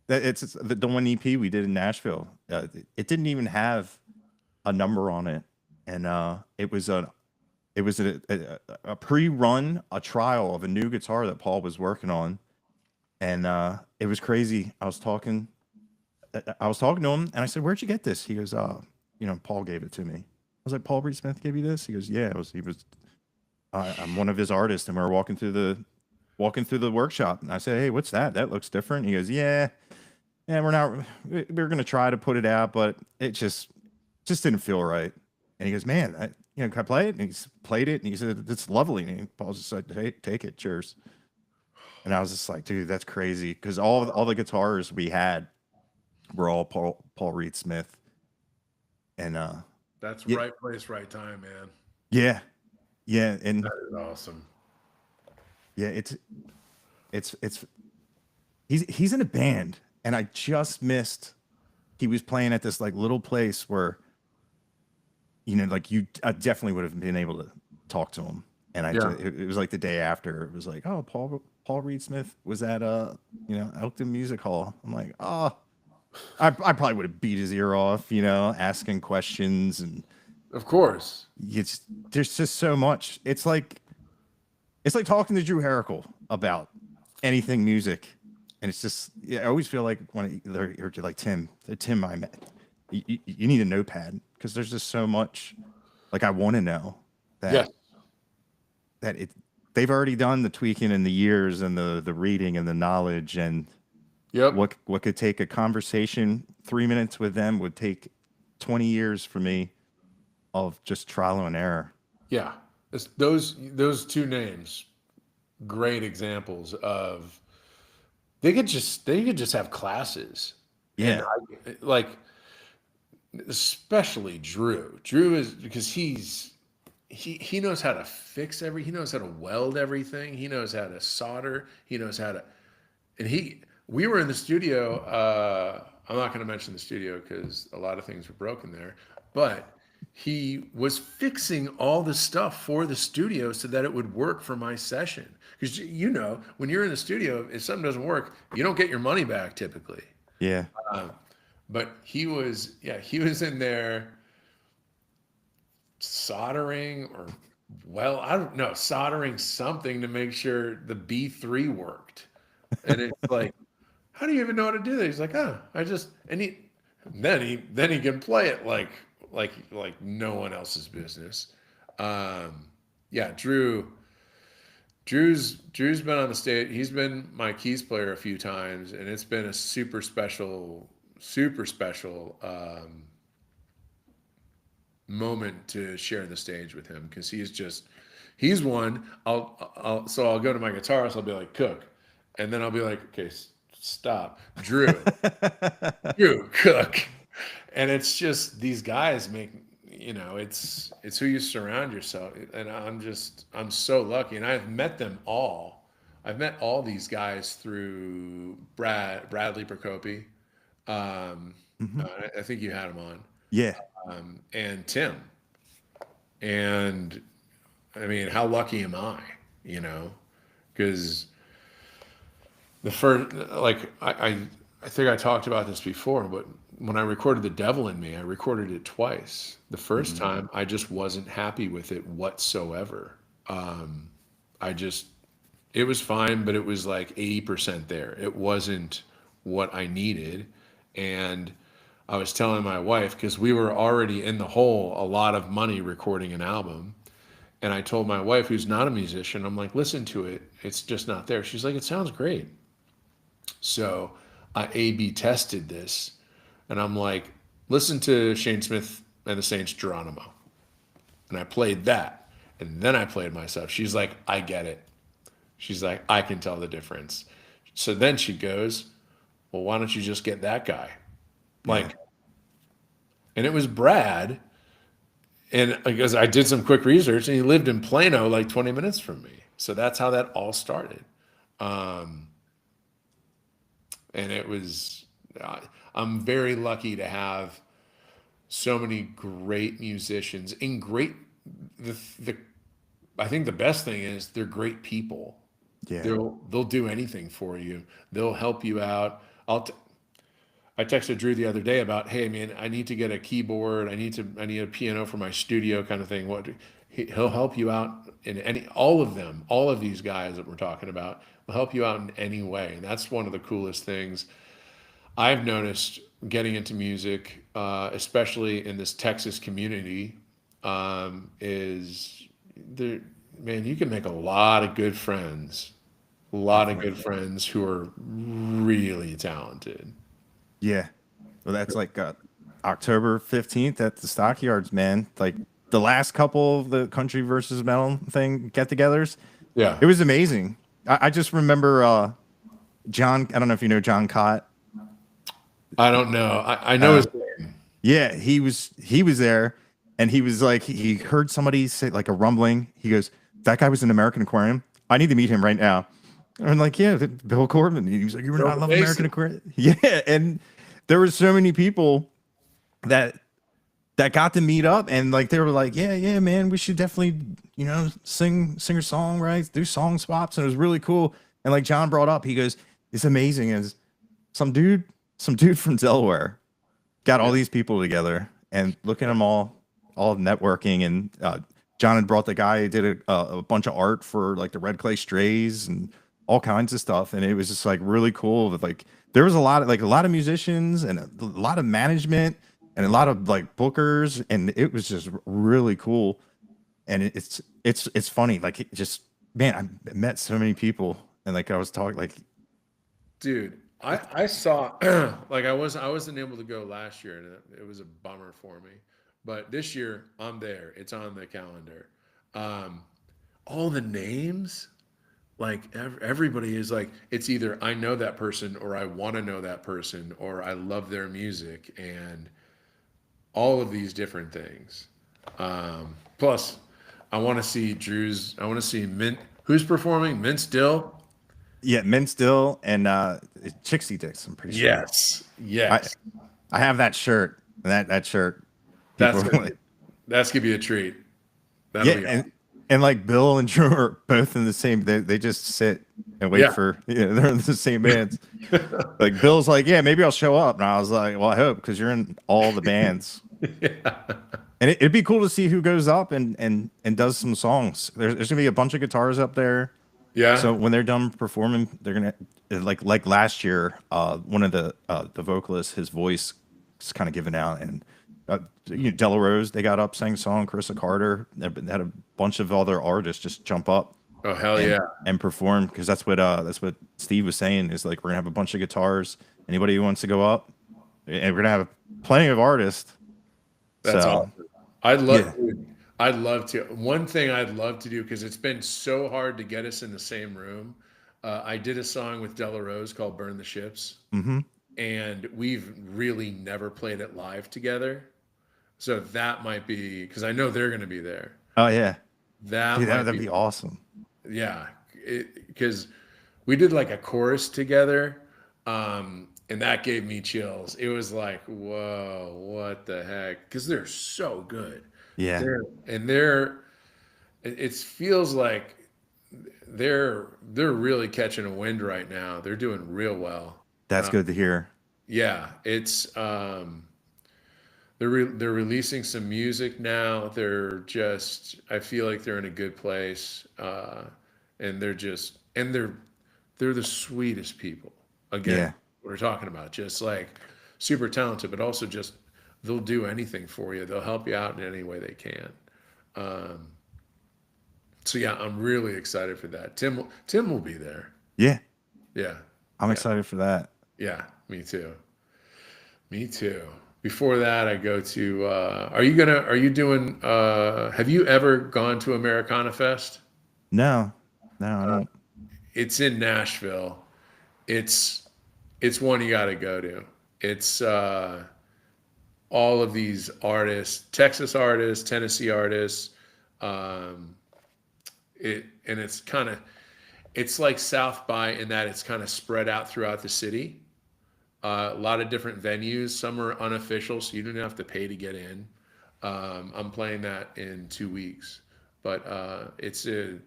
That it's the one EP we did in Nashville. It didn't even have a number on it, and it was a pre-run, a trial of a new guitar that Paul was working on, and it was crazy. I was talking to him, and I said, "Where'd you get this?" He goes, Paul gave it to me." I was like, "Paul Reed Smith gave you this?" He goes, "Yeah." I'm one of his artists, and we were walking through the workshop, and I said, "Hey, what's that? That looks different." He goes, "Yeah, yeah, we're gonna try to put it out, but it just didn't feel right." And he goes, "Man, can I play it?" And he's played it, and he said, "It's lovely." And Paul just said, "Hey, take it, cheers." And I was just like, "Dude, that's crazy," because all the guitars we had were all Paul Reed Smith, and that's yeah, right place, right time, man. yeah, yeah, That and is awesome. yeah, it's he's in a band, and I just missed. He was playing at this like little place where like I definitely would have been able to talk to him. And Yeah. it was like the day after. It was like, oh, Paul Reed Smith was at Elkton Music Hall. I'm like, oh, I probably would have beat his ear off, asking questions, and Of course. there's just so much. It's like talking to Drew Herrickle about anything music, and it's just I always feel like when you're like Tim, you need a notepad because there's just so much. Like I want to know Yes. that they've already done the tweaking and the years and the reading and the knowledge, and Yep. what could take a conversation 3 minutes with them would take 20 years for me of just trial and error. Yeah. Those two names, great examples of they could just have classes. And Yeah. like especially Drew. Drew is because he knows how to fix he knows how to weld everything. He knows how to solder. He knows how to, and we were in the studio. I'm not going to mention the studio because a lot of things were broken there, but he was fixing all the stuff for the studio so that it would work for my session. Because when you're in the studio, if something doesn't work, you don't get your money back typically. Yeah. But he was in there soldering I don't know, soldering something to make sure the B3 worked. And it's like, how do you even know how to do that? He's like, oh, then he can play it like no one else's business. Yeah, Drew's been on the stage. He's been my keys player a few times, and it's been a super special moment to share the stage with him because he's one. I'll go to my guitarist. I'll be like, Cook, and then I'll be like, okay, stop, Drew, Cook, and it's just these guys make. It's who you surround yourself, and I'm so lucky, and I've met them all. I've met all these guys through Bradley Procopi. I think you had him on. Yeah. And Tim. And I mean, how lucky am I? Because the first, like, I think I talked about this before, but when I recorded The Devil in Me, I recorded it twice. The first time, I just wasn't happy with it whatsoever. It was fine, but it was like 80% there. It wasn't what I needed. And I was telling my wife, because we were already in the hole a lot of money recording an album. And I told my wife, who's not a musician, I'm like, listen to it. It's just not there. She's like, it sounds great. So I A/B tested this. And I'm like, listen to Shane Smith and the Saints Geronimo. And I played that. And then I played myself. She's like, I get it. She's like, I can tell the difference. So then she goes, well, why don't you just get that guy? Like, and it was Brad. And because I did some quick research, and he lived in Plano, like 20 minutes from me. So that's how that all started. And it was, I'm very lucky to have so many great musicians and I think the best thing is they're great people. Yeah. They'll do anything for you. They'll help you out. I texted Drew the other day about, hey man, I need to get a keyboard. I need a piano for my studio kind of thing. He'll help you out in all of these guys that we're talking about will help you out in any way. And that's one of the coolest things I've noticed getting into music, especially in this Texas community, is there, man, you can make a lot of good friends, who are really talented. Yeah. Well, that's like October 15th at the Stockyards, man. Like the last couple of the country versus metal thing get-togethers. Yeah. It was amazing. I just remember John. I don't know if you know John Cott. I don't know. I know his name. Yeah, he was there, and he was like, he heard somebody say like a rumbling. He goes, "That guy was in American Aquarium. I need to meet him right now." And I'm like, "Yeah, Bill Corbin." He was like, "You were not love American Aquarium." Yeah, and there were so many people that got to meet up, and like they were like, "Yeah, man, we should definitely sing singer songwrites, do song swaps," and it was really cool. And like John brought up, he goes, "It's amazing as some dude from Delaware got all these people together, and look at them all networking." And John had brought the guy who did a bunch of art for like the Red Clay Strays and all kinds of stuff, and it was just like really cool. That like there was a lot of musicians and a lot of management and a lot of like bookers, and it was just really cool. And it's funny, like it just, man, I met so many people, and like I was talking like, dude, I saw like I wasn't able to go last year, and it was a bummer for me. But this year I'm there. It's on the calendar. All the names, like everybody is like, it's either I know that person or I want to know that person or I love their music and all of these different things. Plus, I want to see Drew's. I want to see Mint. Who's performing? Mint Still. Yeah, Men Still and Chixie Dicks. I'm pretty sure. Yes. I Yes. I have that shirt. That shirt. That's People are gonna like, be, that's gonna be a treat. That'll yeah, be and like Bill and Drew are both in the same. They just sit and wait yeah. for. Yeah, they're in the same bands. Like Bill's like, yeah, maybe I'll show up, and I was like, well, I hope because you're in all the bands. And it'd be cool to see who goes up and does some songs. There's gonna be a bunch of guitars up there. Yeah. So when they're done performing, they're gonna like last year. One of the vocalists, his voice is kind of given out, and Della Rose, they got up, sang a song. Carissa Carter, they had a bunch of other artists just jump up Oh hell and yeah. perform because that's what Steve was saying is like we're gonna have a bunch of guitars. Anybody who wants to go up, and we're gonna have plenty of artists. That's So awesome. I'd yeah. love to. I'd love to. One thing I'd love to do because it's been so hard to get us in the same room. I did a song with Della Rose called "Burn the Ships," Hmm. and we've really never played it live together. So that might be because I know they're going to be there. Oh yeah, That dude, might that'd be be awesome. yeah, because we did like a chorus together, and that gave me chills. It was like, whoa, what the heck? Because they're so good. Yeah, They're and they're it feels like they're really catching a wind right now. They're doing real well. that's Uh, good to hear. yeah, it's they're releasing some music now. They're just I feel like they're in a good place, and they're the sweetest people. Again, Yeah, we're talking about just like super talented, but also just they'll do anything for you. They'll help you out in any way they can. Um, so yeah, I'm really excited for that. Tim will be there. yeah, Yeah, I'm yeah, excited for that. yeah. Me too. Me too. Before that, I go to. Have you ever gone to Americana Fest? No, no, I don't. It's in Nashville. It's it's one you got to go to. It's all of these artists, Texas artists, Tennessee artists. Um, it's like South by in that it's kind of spread out throughout the city. A lot of different venues. Some are unofficial, so you don't have to pay to get in. I'm playing that in 2 weeks, but it's an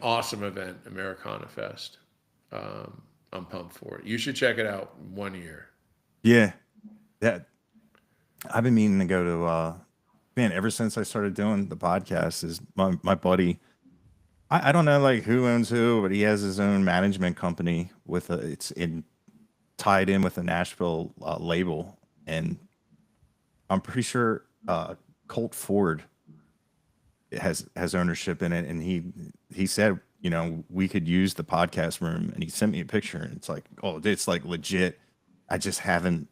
awesome event, Americana Fest. I'm pumped for it. You should check it out one year. Yeah, that I've been meaning to go to. Man, ever since I started doing the podcast, is my buddy. I don't know like who owns who, but he has his own management company with it's in tied in with a Nashville label, and I'm pretty sure Colt Ford has ownership in it, and he said, we could use the podcast room, and he sent me a picture, and it's like, oh, it's like legit. I haven't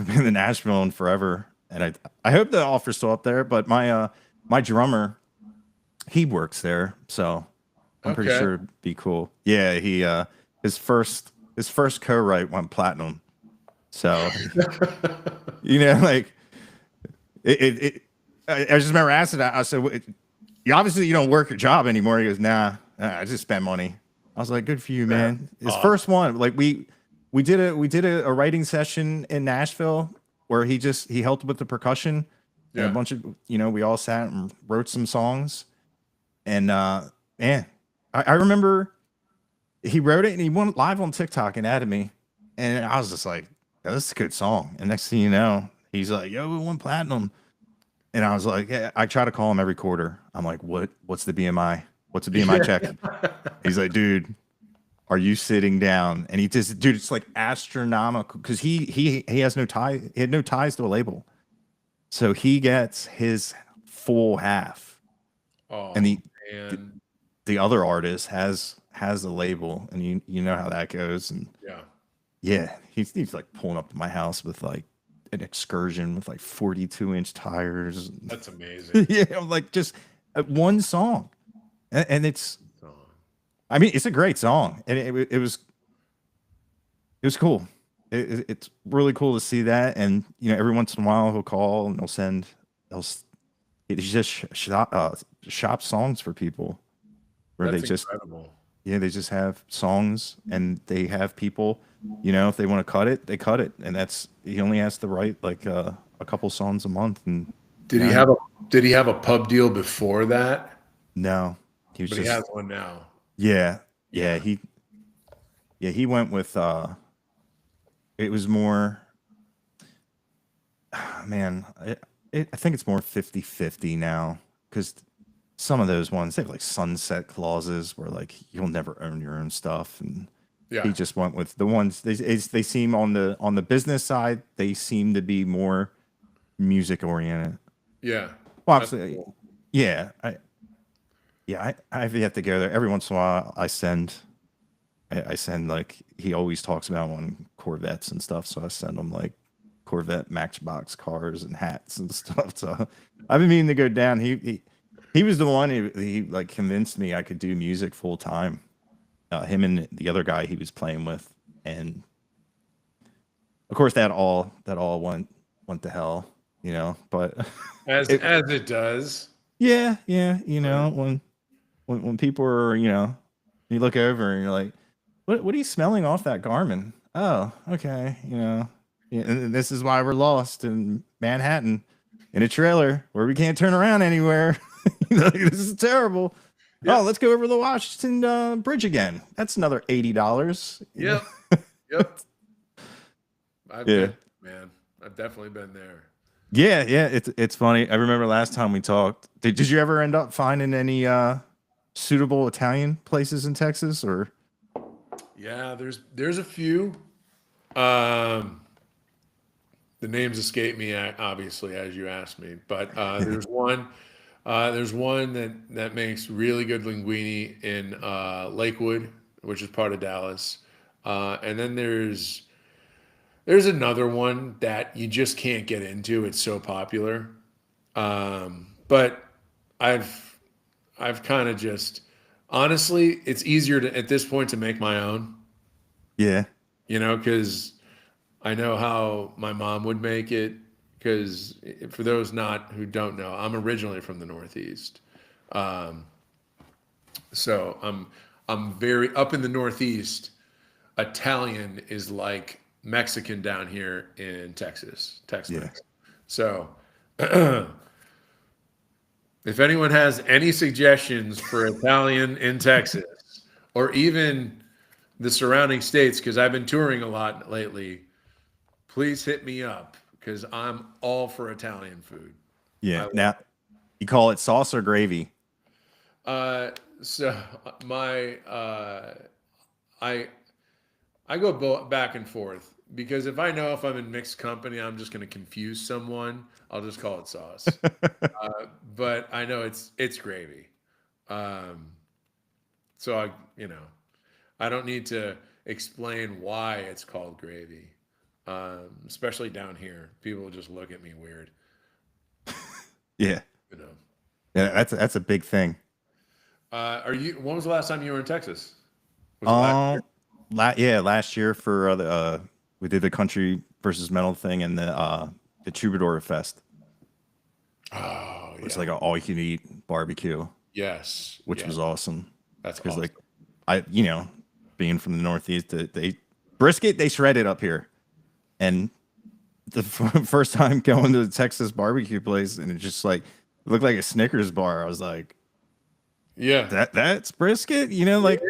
been to Nashville in forever, and I hope the offer's still up there. But my drummer, he works there, so I'm pretty Okay. sure it'd be cool. Yeah, he his first co-write went platinum, so like it I just remember asking that. I said, "You obviously you don't work your job anymore." He goes, "Nah, I just spend money." I was like, "Good for you, man." His Awesome. first one, like we did a writing session in Nashville where he helped with the percussion and a Yeah. bunch of we all sat and wrote some songs, and man, I remember he wrote it and he went live on TikTok and added me, and I was just like, "Yeah, this is a good song." And next thing you know, he's like, "Yo, we won platinum." And I was like, yeah, I try to call him every quarter. I'm like, what's the BMI? What's the BMI check? He's like, dude, are you sitting down? And dude, it's like astronomical because he has no tie. He had no ties to a label. So he gets his full half. And Oh the, man. the other artist has a label, and you know how that goes. And Yeah. yeah, he's like pulling up to my house with like an excursion with like 42-inch tires. That's amazing. Yeah, I'm like just one song, and it's. So, I mean, it's a great song, and it was cool. It's really cool to see that, and every once in a while he'll call and he'll he just shop songs for people where That's they just incredible. yeah, they just have songs and they have people, you know, if they want to cut it, they cut it, and that's he only has to write like a couple songs a month, and Did he now have a Did he have a pub deal before that? no, he was But he has just one now. yeah, yeah, Yeah. he went with it was more man, I think it's more 50-50 now because some of those ones they have like sunset clauses where like you'll never own your own stuff, and he Yeah. just went with the ones they seem on the business side they seem to be more music oriented. Yeah. Well, That's obviously, cool. yeah, I've yet to go there. Every once in a while, I send like he always talks about one Corvettes and stuff, so I send him like Corvette Matchbox cars and hats and stuff. So I've been meaning to go down. He was the one he like convinced me I could do music full time. Him and the other guy he was playing with, and of course that all went to hell, you know. But it, As it does. yeah, yeah, you Right. know when people are you look over and you're like, what are you smelling off that Garmin? Oh, okay, yeah, and this is why we're lost in Manhattan in a trailer where we can't turn around anywhere. This is terrible. Oh, Yep. let's go over the Washington Bridge again. That's another $80. Yep. Yep. I've Yeah. been, man. I've definitely been there. Yeah, yeah. It's funny. I remember last time we talked. Did you ever end up finding any suitable Italian places in Texas or Yeah, there's a few. Um, the names escape me, obviously, as you asked me, but there's one. There's one that makes really good linguine in Lakewood, which is part of Dallas, and then there's another one that you just can't get into. It's so popular, but I've kind of just honestly, it's easier to at this point to make my own, yeah. because I know how my mom would make it. Because for those not who don't know, I'm originally from the Northeast, um, so I'm very up in the Northeast. Italian is like Mexican down here in Texas, Yeah. Tex-Mex. So if anyone has any suggestions for Italian in Texas, or even the surrounding states, because I've been touring a lot lately, please hit me up because I'm all for Italian food. Yeah. I Now you call it sauce or gravy? so my I I go back and forth because if I know if I'm in mixed company, I'm just going to confuse someone. I'll just call it sauce. But I know it's gravy. Um, so I don't need to explain why it's called gravy. Especially down here, people just look at me weird. Yeah. You know. Yeah, that's a big thing. Are you? When was the last time you were in Texas? Was it last year? Um, last year for the we did the country versus metal thing and the Troubadour Fest. Oh It's yeah. like an all you can eat barbecue, Yes. which Yeah. was awesome. That's Because awesome. like being from the Northeast, they brisket they shred it up here, and the first time going to the Texas barbecue place, and it just like looked like a Snickers bar. I was like, Yeah. that's brisket, like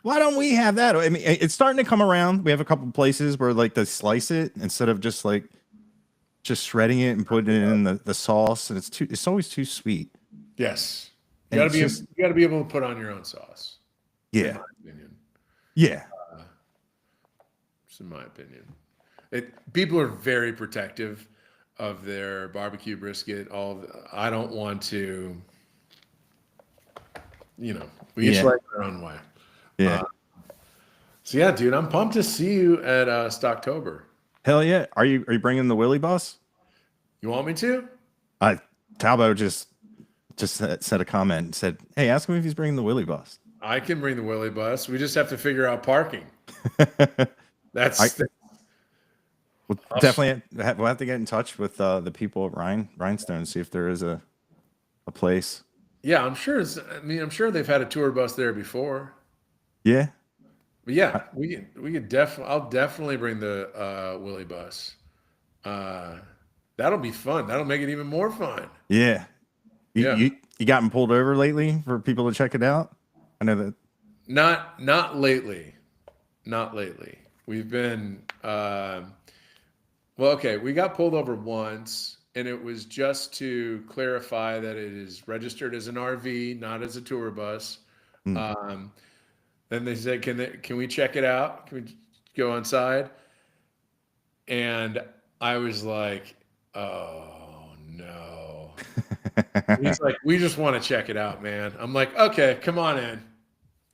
why don't we have that? I mean, it's starting to come around. We have a couple places where like they slice it instead of just like just shredding it and putting it in the sauce, and it's always too sweet. Yes. You And gotta it's be just you gotta be able to put on your own sauce, in yeah, my opinion. yeah, Just in my opinion. People are very protective of their barbecue brisket. I don't want to, we each yeah, like our own way. yeah. So yeah, dude, I'm pumped to see you at Stocktober. Hell yeah! Are you bringing the Willy bus? You want me to? I Talbot just said a comment and said, "Hey, ask him if he's bringing the Willy bus." I can bring the Willy bus. We just have to figure out parking. I That's will definitely we'll have to get in touch with the people at Rhinestone, see if there is a a place. Yeah, I'm sure they've had a tour bus there before. Yeah. But yeah, we could definitely. I'll definitely bring the Willie bus. Uh, that'll be fun. That'll make it even more fun. Yeah. You, Yeah. you gotten pulled over lately for people to check it out? I know that. Not lately. Not lately. We've been well, okay, we got pulled over once, and it was just to clarify that it is registered as an RV, not as a tour bus. Mm. Um, then they said, can we check it out? Can we go inside?" And I was like, "Oh no." He's like, "We just want to check it out, man." I'm like, "Okay, come on in.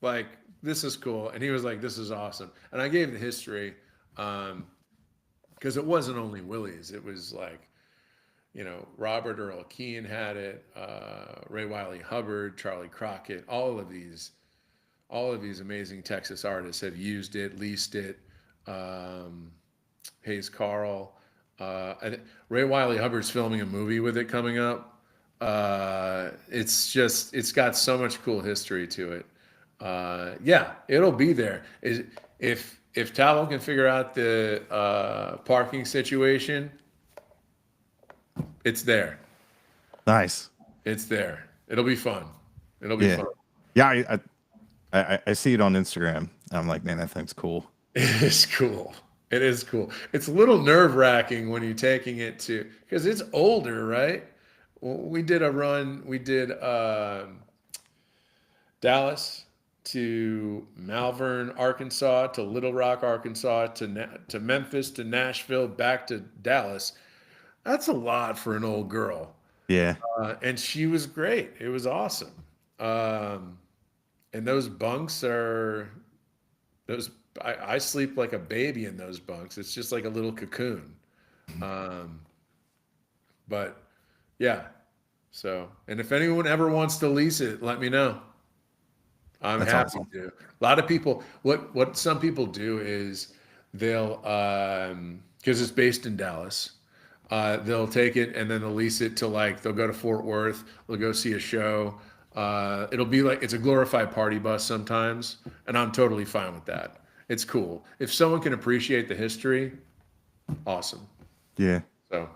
Like, this is cool." And he was like, "This is awesome." And I gave the history, because it wasn't only Willie's. It was like, Robert Earl Keen had it, Ray Wiley Hubbard, Charlie Crockett, all of these amazing Texas artists have used it, leased it. Hayes Carl, Ray Wiley Hubbard's filming a movie with it coming up. It's got so much cool history to it. Yeah, it'll be there. If Tavo can figure out the parking situation, it's there. Nice. It's there. It'll be fun. It'll be Yeah. fun. Yeah. I see it on Instagram. I'm like, man, that thing's cool. It is cool. It is cool. It's a little nerve wracking when you're taking it to, because it's older, right? We did a run. We did Dallas to Malvern, Arkansas, to Little Rock, Arkansas, to Memphis, to Nashville, back to Dallas. That's a lot for an old girl. Yeah. And she was great. It was awesome. And those bunks are those. I sleep like a baby in those bunks. It's just like a little cocoon. But yeah. So, and if anyone ever wants to lease it, let me know. I'm That's happy awesome. to. A lot of people, what some people do is they'll, because it's based in Dallas, they'll take it and then they'll lease it to, like, they'll go to Fort Worth, they'll go see a show. It'll be like, it's a glorified party bus sometimes, and I'm totally fine with that. It's cool. If someone can appreciate the history, awesome. Yeah. So,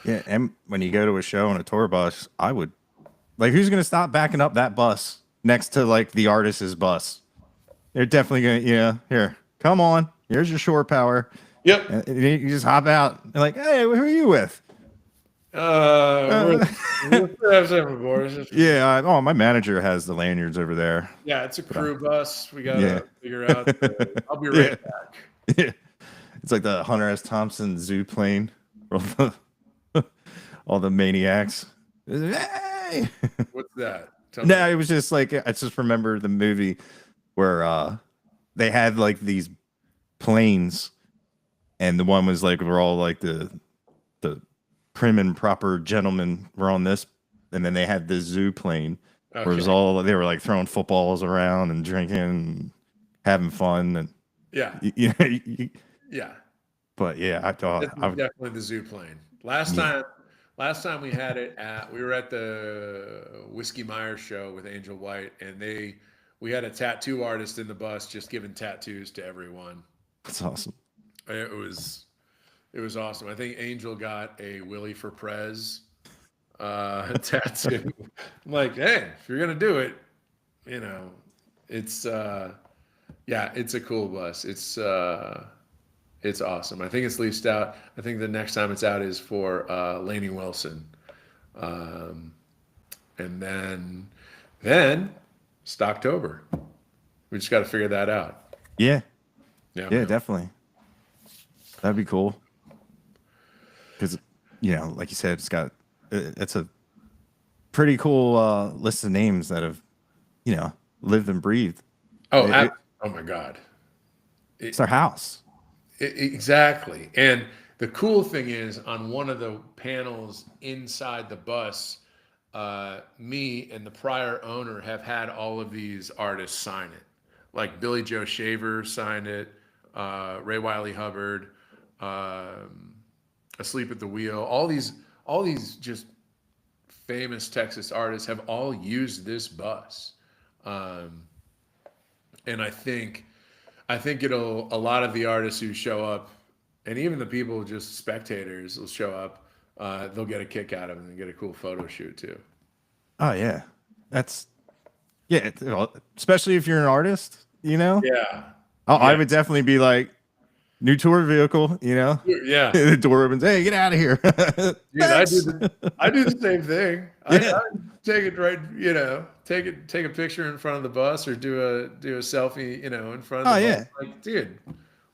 Yeah. And when you go to a show on a tour bus, I would like, who's going to stop backing up that bus next to like the artist's bus? They're definitely going to, yeah, here, come on. Here's your shore power. yep. And you just hop out. They're like, hey, who are you with? We're have separate boards. Yeah. Oh, my manager has the lanyards over there. Yeah, it's a crew bus. We gotta Yeah. figure out. I'll be right back. Yeah. It's like the Hunter S. Thompson zoo plane. All the maniacs. Hey! What's that? Tell me. No, it was just like, I just remember the movie where they had like these planes, and the one was like, we're all like the prim and proper gentlemen were on this, and then they had the zoo plane where it was Okay. all, they were like throwing footballs around and drinking and having fun, and Yeah, yeah. but yeah, I thought This is definitely the zoo plane. Last time we had it we were at the Whiskey Myers show with Angel White, and we had a tattoo artist in the bus just giving tattoos to everyone. that's awesome. It was awesome. I think Angel got a Willie for Prez tattoo. I'm like, hey, if you're gonna do it, it's yeah, it's a cool bus. It's awesome. I think it's leased out. I think the next time it's out is for Lainey Wilson, and then it's October. We just got to figure that out. Yeah, Yeah, yeah, man. definitely. That'd be cool. Because, like you said, it's a pretty cool list of names that have, lived and breathed. Oh, It- oh my God. it's our house. Exactly. And the cool thing is, on one of the panels inside the bus, me and the prior owner have had all of these artists sign it. Like Billy Joe Shaver signed it, Ray Wiley Hubbard, Asleep at the Wheel, all these just famous Texas artists have all used this bus. Um, and I think it'll a lot of the artists who show up, and even the people just spectators will show up. They'll get a kick out of it and get a cool photo shoot too. Oh yeah, that's yeah. Well, especially if you're an artist, you know. Yeah, I yeah, would definitely be like new tour vehicle, you know. yeah. The door opens. Hey, get out of here. Dude, I do Thanks. the same thing. Yeah. I take it right, take a picture in front of the bus or do a selfie, in front Oh of the yeah. bus. Like, dude,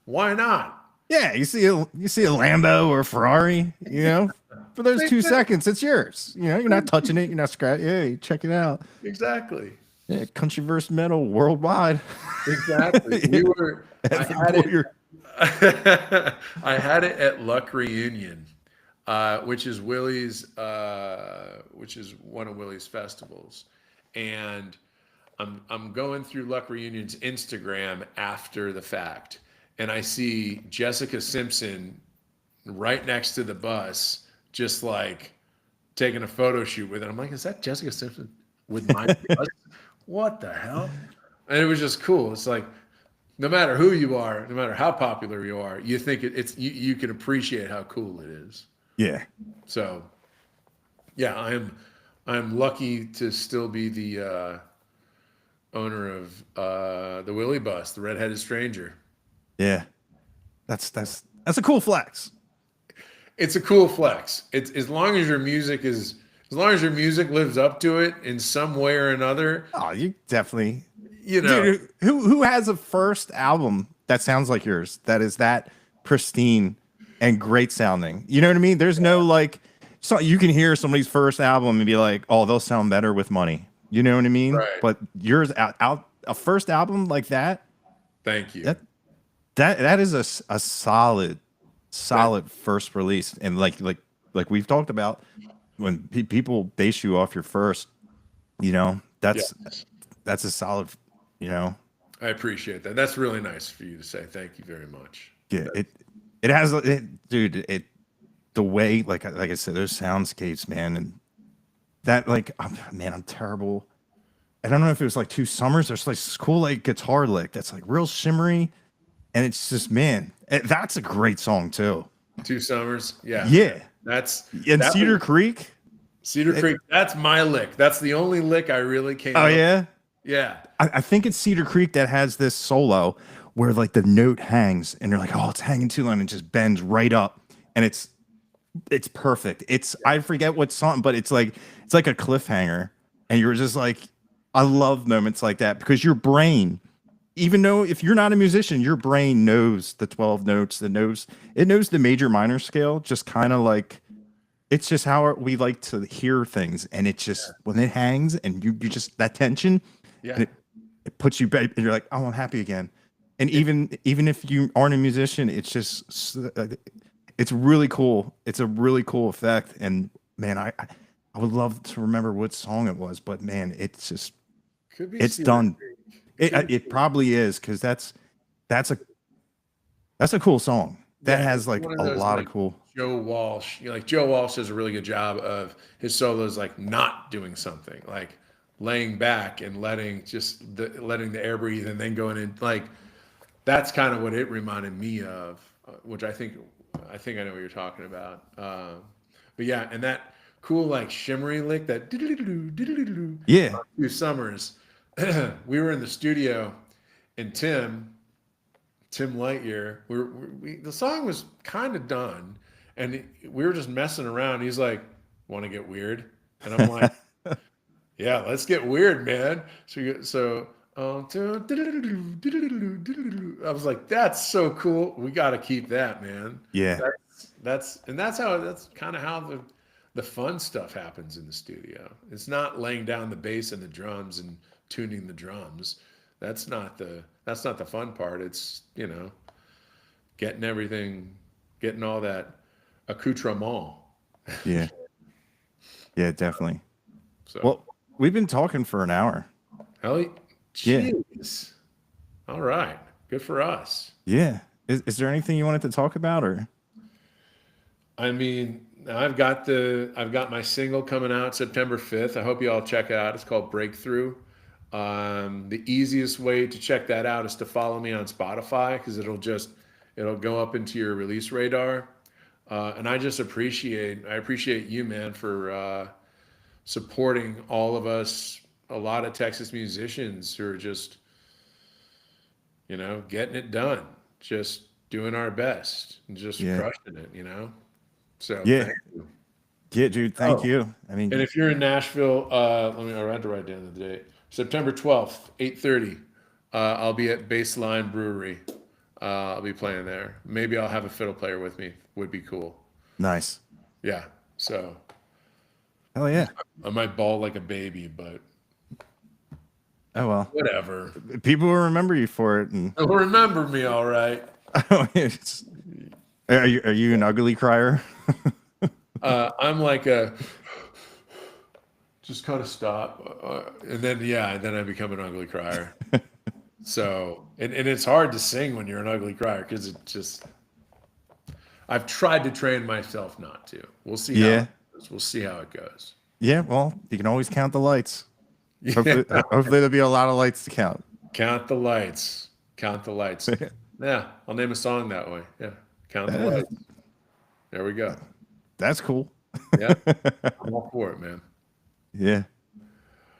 why not? Yeah, you see a Lambo or a Ferrari, you know, for those Same 2 seconds, it's yours. You know, you're not touching it, you're not scratching. Hey, check it out. Exactly. Yeah, country verse metal worldwide. Exactly. We were I Every had it lawyer. I had it at Luck Reunion, which is which is one of Willie's festivals. And I'm going through Luck Reunion's Instagram after the fact, and I see Jessica Simpson right next to the bus, just like taking a photo shoot with it. I'm like, is that Jessica Simpson with my bus? What the hell? And it was just cool. It's like, no matter who you are, no matter how popular you are, you think you can appreciate how cool it is. Yeah. So, yeah, I'm lucky to still be the owner of the Willie Bus, the Redheaded Stranger. Yeah. That's a cool flex. It's a cool flex. It's as long as your music lives up to it in some way or another, Oh, you definitely. you know. Dude, who has a first album that sounds like yours, that is that pristine and great sounding? You know what I mean? There's no like, so you can hear somebody's first album and be like, oh, they'll sound better with money. You know what I mean? Right. But yours out a first album like that, Thank you. that is a solid first release. And like we've talked about, when people base you off your first, you know, Yes. that's a solid, you know. I appreciate that. That's really nice for you to say. Thank you very much. Yeah, it has dude, the way, like I said, those soundscapes, man, and that, like, man, I'm terrible. I don't know if it was like 2 summers. There's like this cool like guitar lick that's like real shimmery, and it's just, man, that's a great song too. 2 Summers. Yeah. Yeah, That's and that Cedar was- Creek. Cedar Creek. That's my lick. That's the only lick I really came Oh up. yeah, Yeah. I think it's Cedar Creek that has this solo where like the note hangs, and you're like, oh, it's hanging too long, and it just bends right up, and it's perfect. I forget what song, but it's like a cliffhanger, and you're just like, I love moments like that, because your brain, even though if you're not a musician, your brain knows the 12 notes, it knows the major minor scale, just kind of like, it's just how we like to hear things, and it just, when it hangs and you just, that tension, Yeah. and it puts you back, and you're like, oh, I'm happy again. And even if you aren't a musician, it's just, it's really cool. It's a really cool effect. And man, I would love to remember what song it was, but man, it's just, Could be it's Cedar done. Creek. It probably is, because that's a cool song that Yeah, has it's like one a of those, lot like, of cool. Joe Walsh. Like Joe Walsh does a really good job of his solos, like not doing something, like laying back and letting the air breathe, and then going in. Like, that's kind of what it reminded me of, which I think I know what you're talking about. But yeah, and that cool like shimmery lick, that 2 Yeah. Summers. We were in the studio, and Tim Lightyear, the song was kind of done, and we were just messing around. He's like, "Want to get weird?" And I'm like, "Yeah, let's get weird, man." So I was like, "That's so cool. We got to keep that, man." Yeah. That's kind of how the fun stuff happens in the studio. It's not laying down the bass and the drums and tuning the drums. That's not the fun part. It's, getting all that accoutrement. Yeah. Yeah, definitely. So, Well, we've been talking for an hour. Ellie, Yeah. jeez. All right. Good for us. Yeah. Is there anything you wanted to talk about, or? I mean, I've got my single coming out September 5th. I hope you all check it out. It's called Breakthrough. The easiest way to check that out is to follow me on Spotify because it'll go up into your release radar. And I appreciate you, man, for supporting all of us, a lot of Texas musicians who are just, getting it done, just doing our best and just Yeah. crushing it. So Yeah. thank you. Yeah, dude. Thank Oh, you. I mean, and if you're in Nashville, I had to write down the date. September 12th, 8:30. I'll be at Baseline Brewery. I'll be playing there. Maybe I'll have a fiddle player with me. Would be cool. nice. Yeah. So Hell yeah. I might bawl like a baby, but Oh well. whatever. People will remember you for it. And They'll remember me, all right. it's, are you an ugly crier? I'm like just kind of stop, and then I become an ugly crier. So, and it's hard to sing when you're an ugly crier because I've tried to train myself not to. We'll see how Yeah. it goes. We'll see how it goes. Yeah. Well, you can always count the lights. Yeah. Hopefully there'll be a lot of lights to count. Count the lights. Count the lights. Yeah, I'll name a song that way. Yeah. Count the lights. There we go. That's cool. Yeah. I'm all for it, man. Yeah.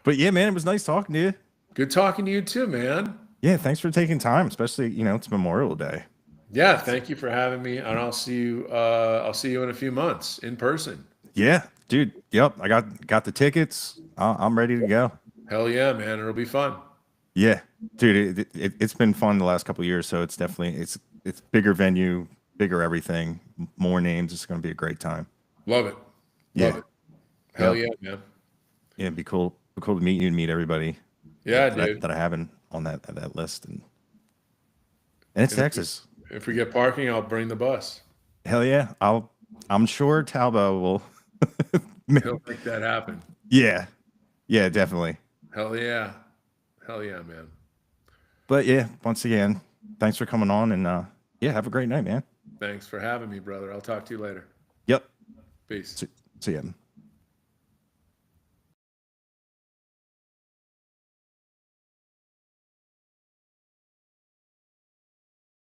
But yeah, man, it was nice talking to you. Good talking to you too, man. Yeah, thanks for taking time, especially, it's Memorial Day. Yeah, thank you for having me, and I'll see you in a few months in person. Yeah, dude. Yep. I got the tickets. I'm ready to go. Hell yeah, man. It'll be fun. Yeah, dude, it's been fun the last couple of years, so it's definitely it's bigger venue, bigger everything, more names. It's going to be a great time. Love it. Yeah. Love it. Hell Yeah. yeah, man. Yeah, it'd be cool to meet you and meet everybody Yeah, that, dude. that I haven't on that list, and it's Texas. If we get parking, I'll bring the bus. Hell yeah, I'm sure Talbot will. He'll make that happen. Yeah, definitely. Hell yeah. Hell yeah, man. But yeah, once again, thanks for coming on, and yeah, have a great night, man. Thanks for having me, brother. I'll talk to you later. Yep. Peace. See ya.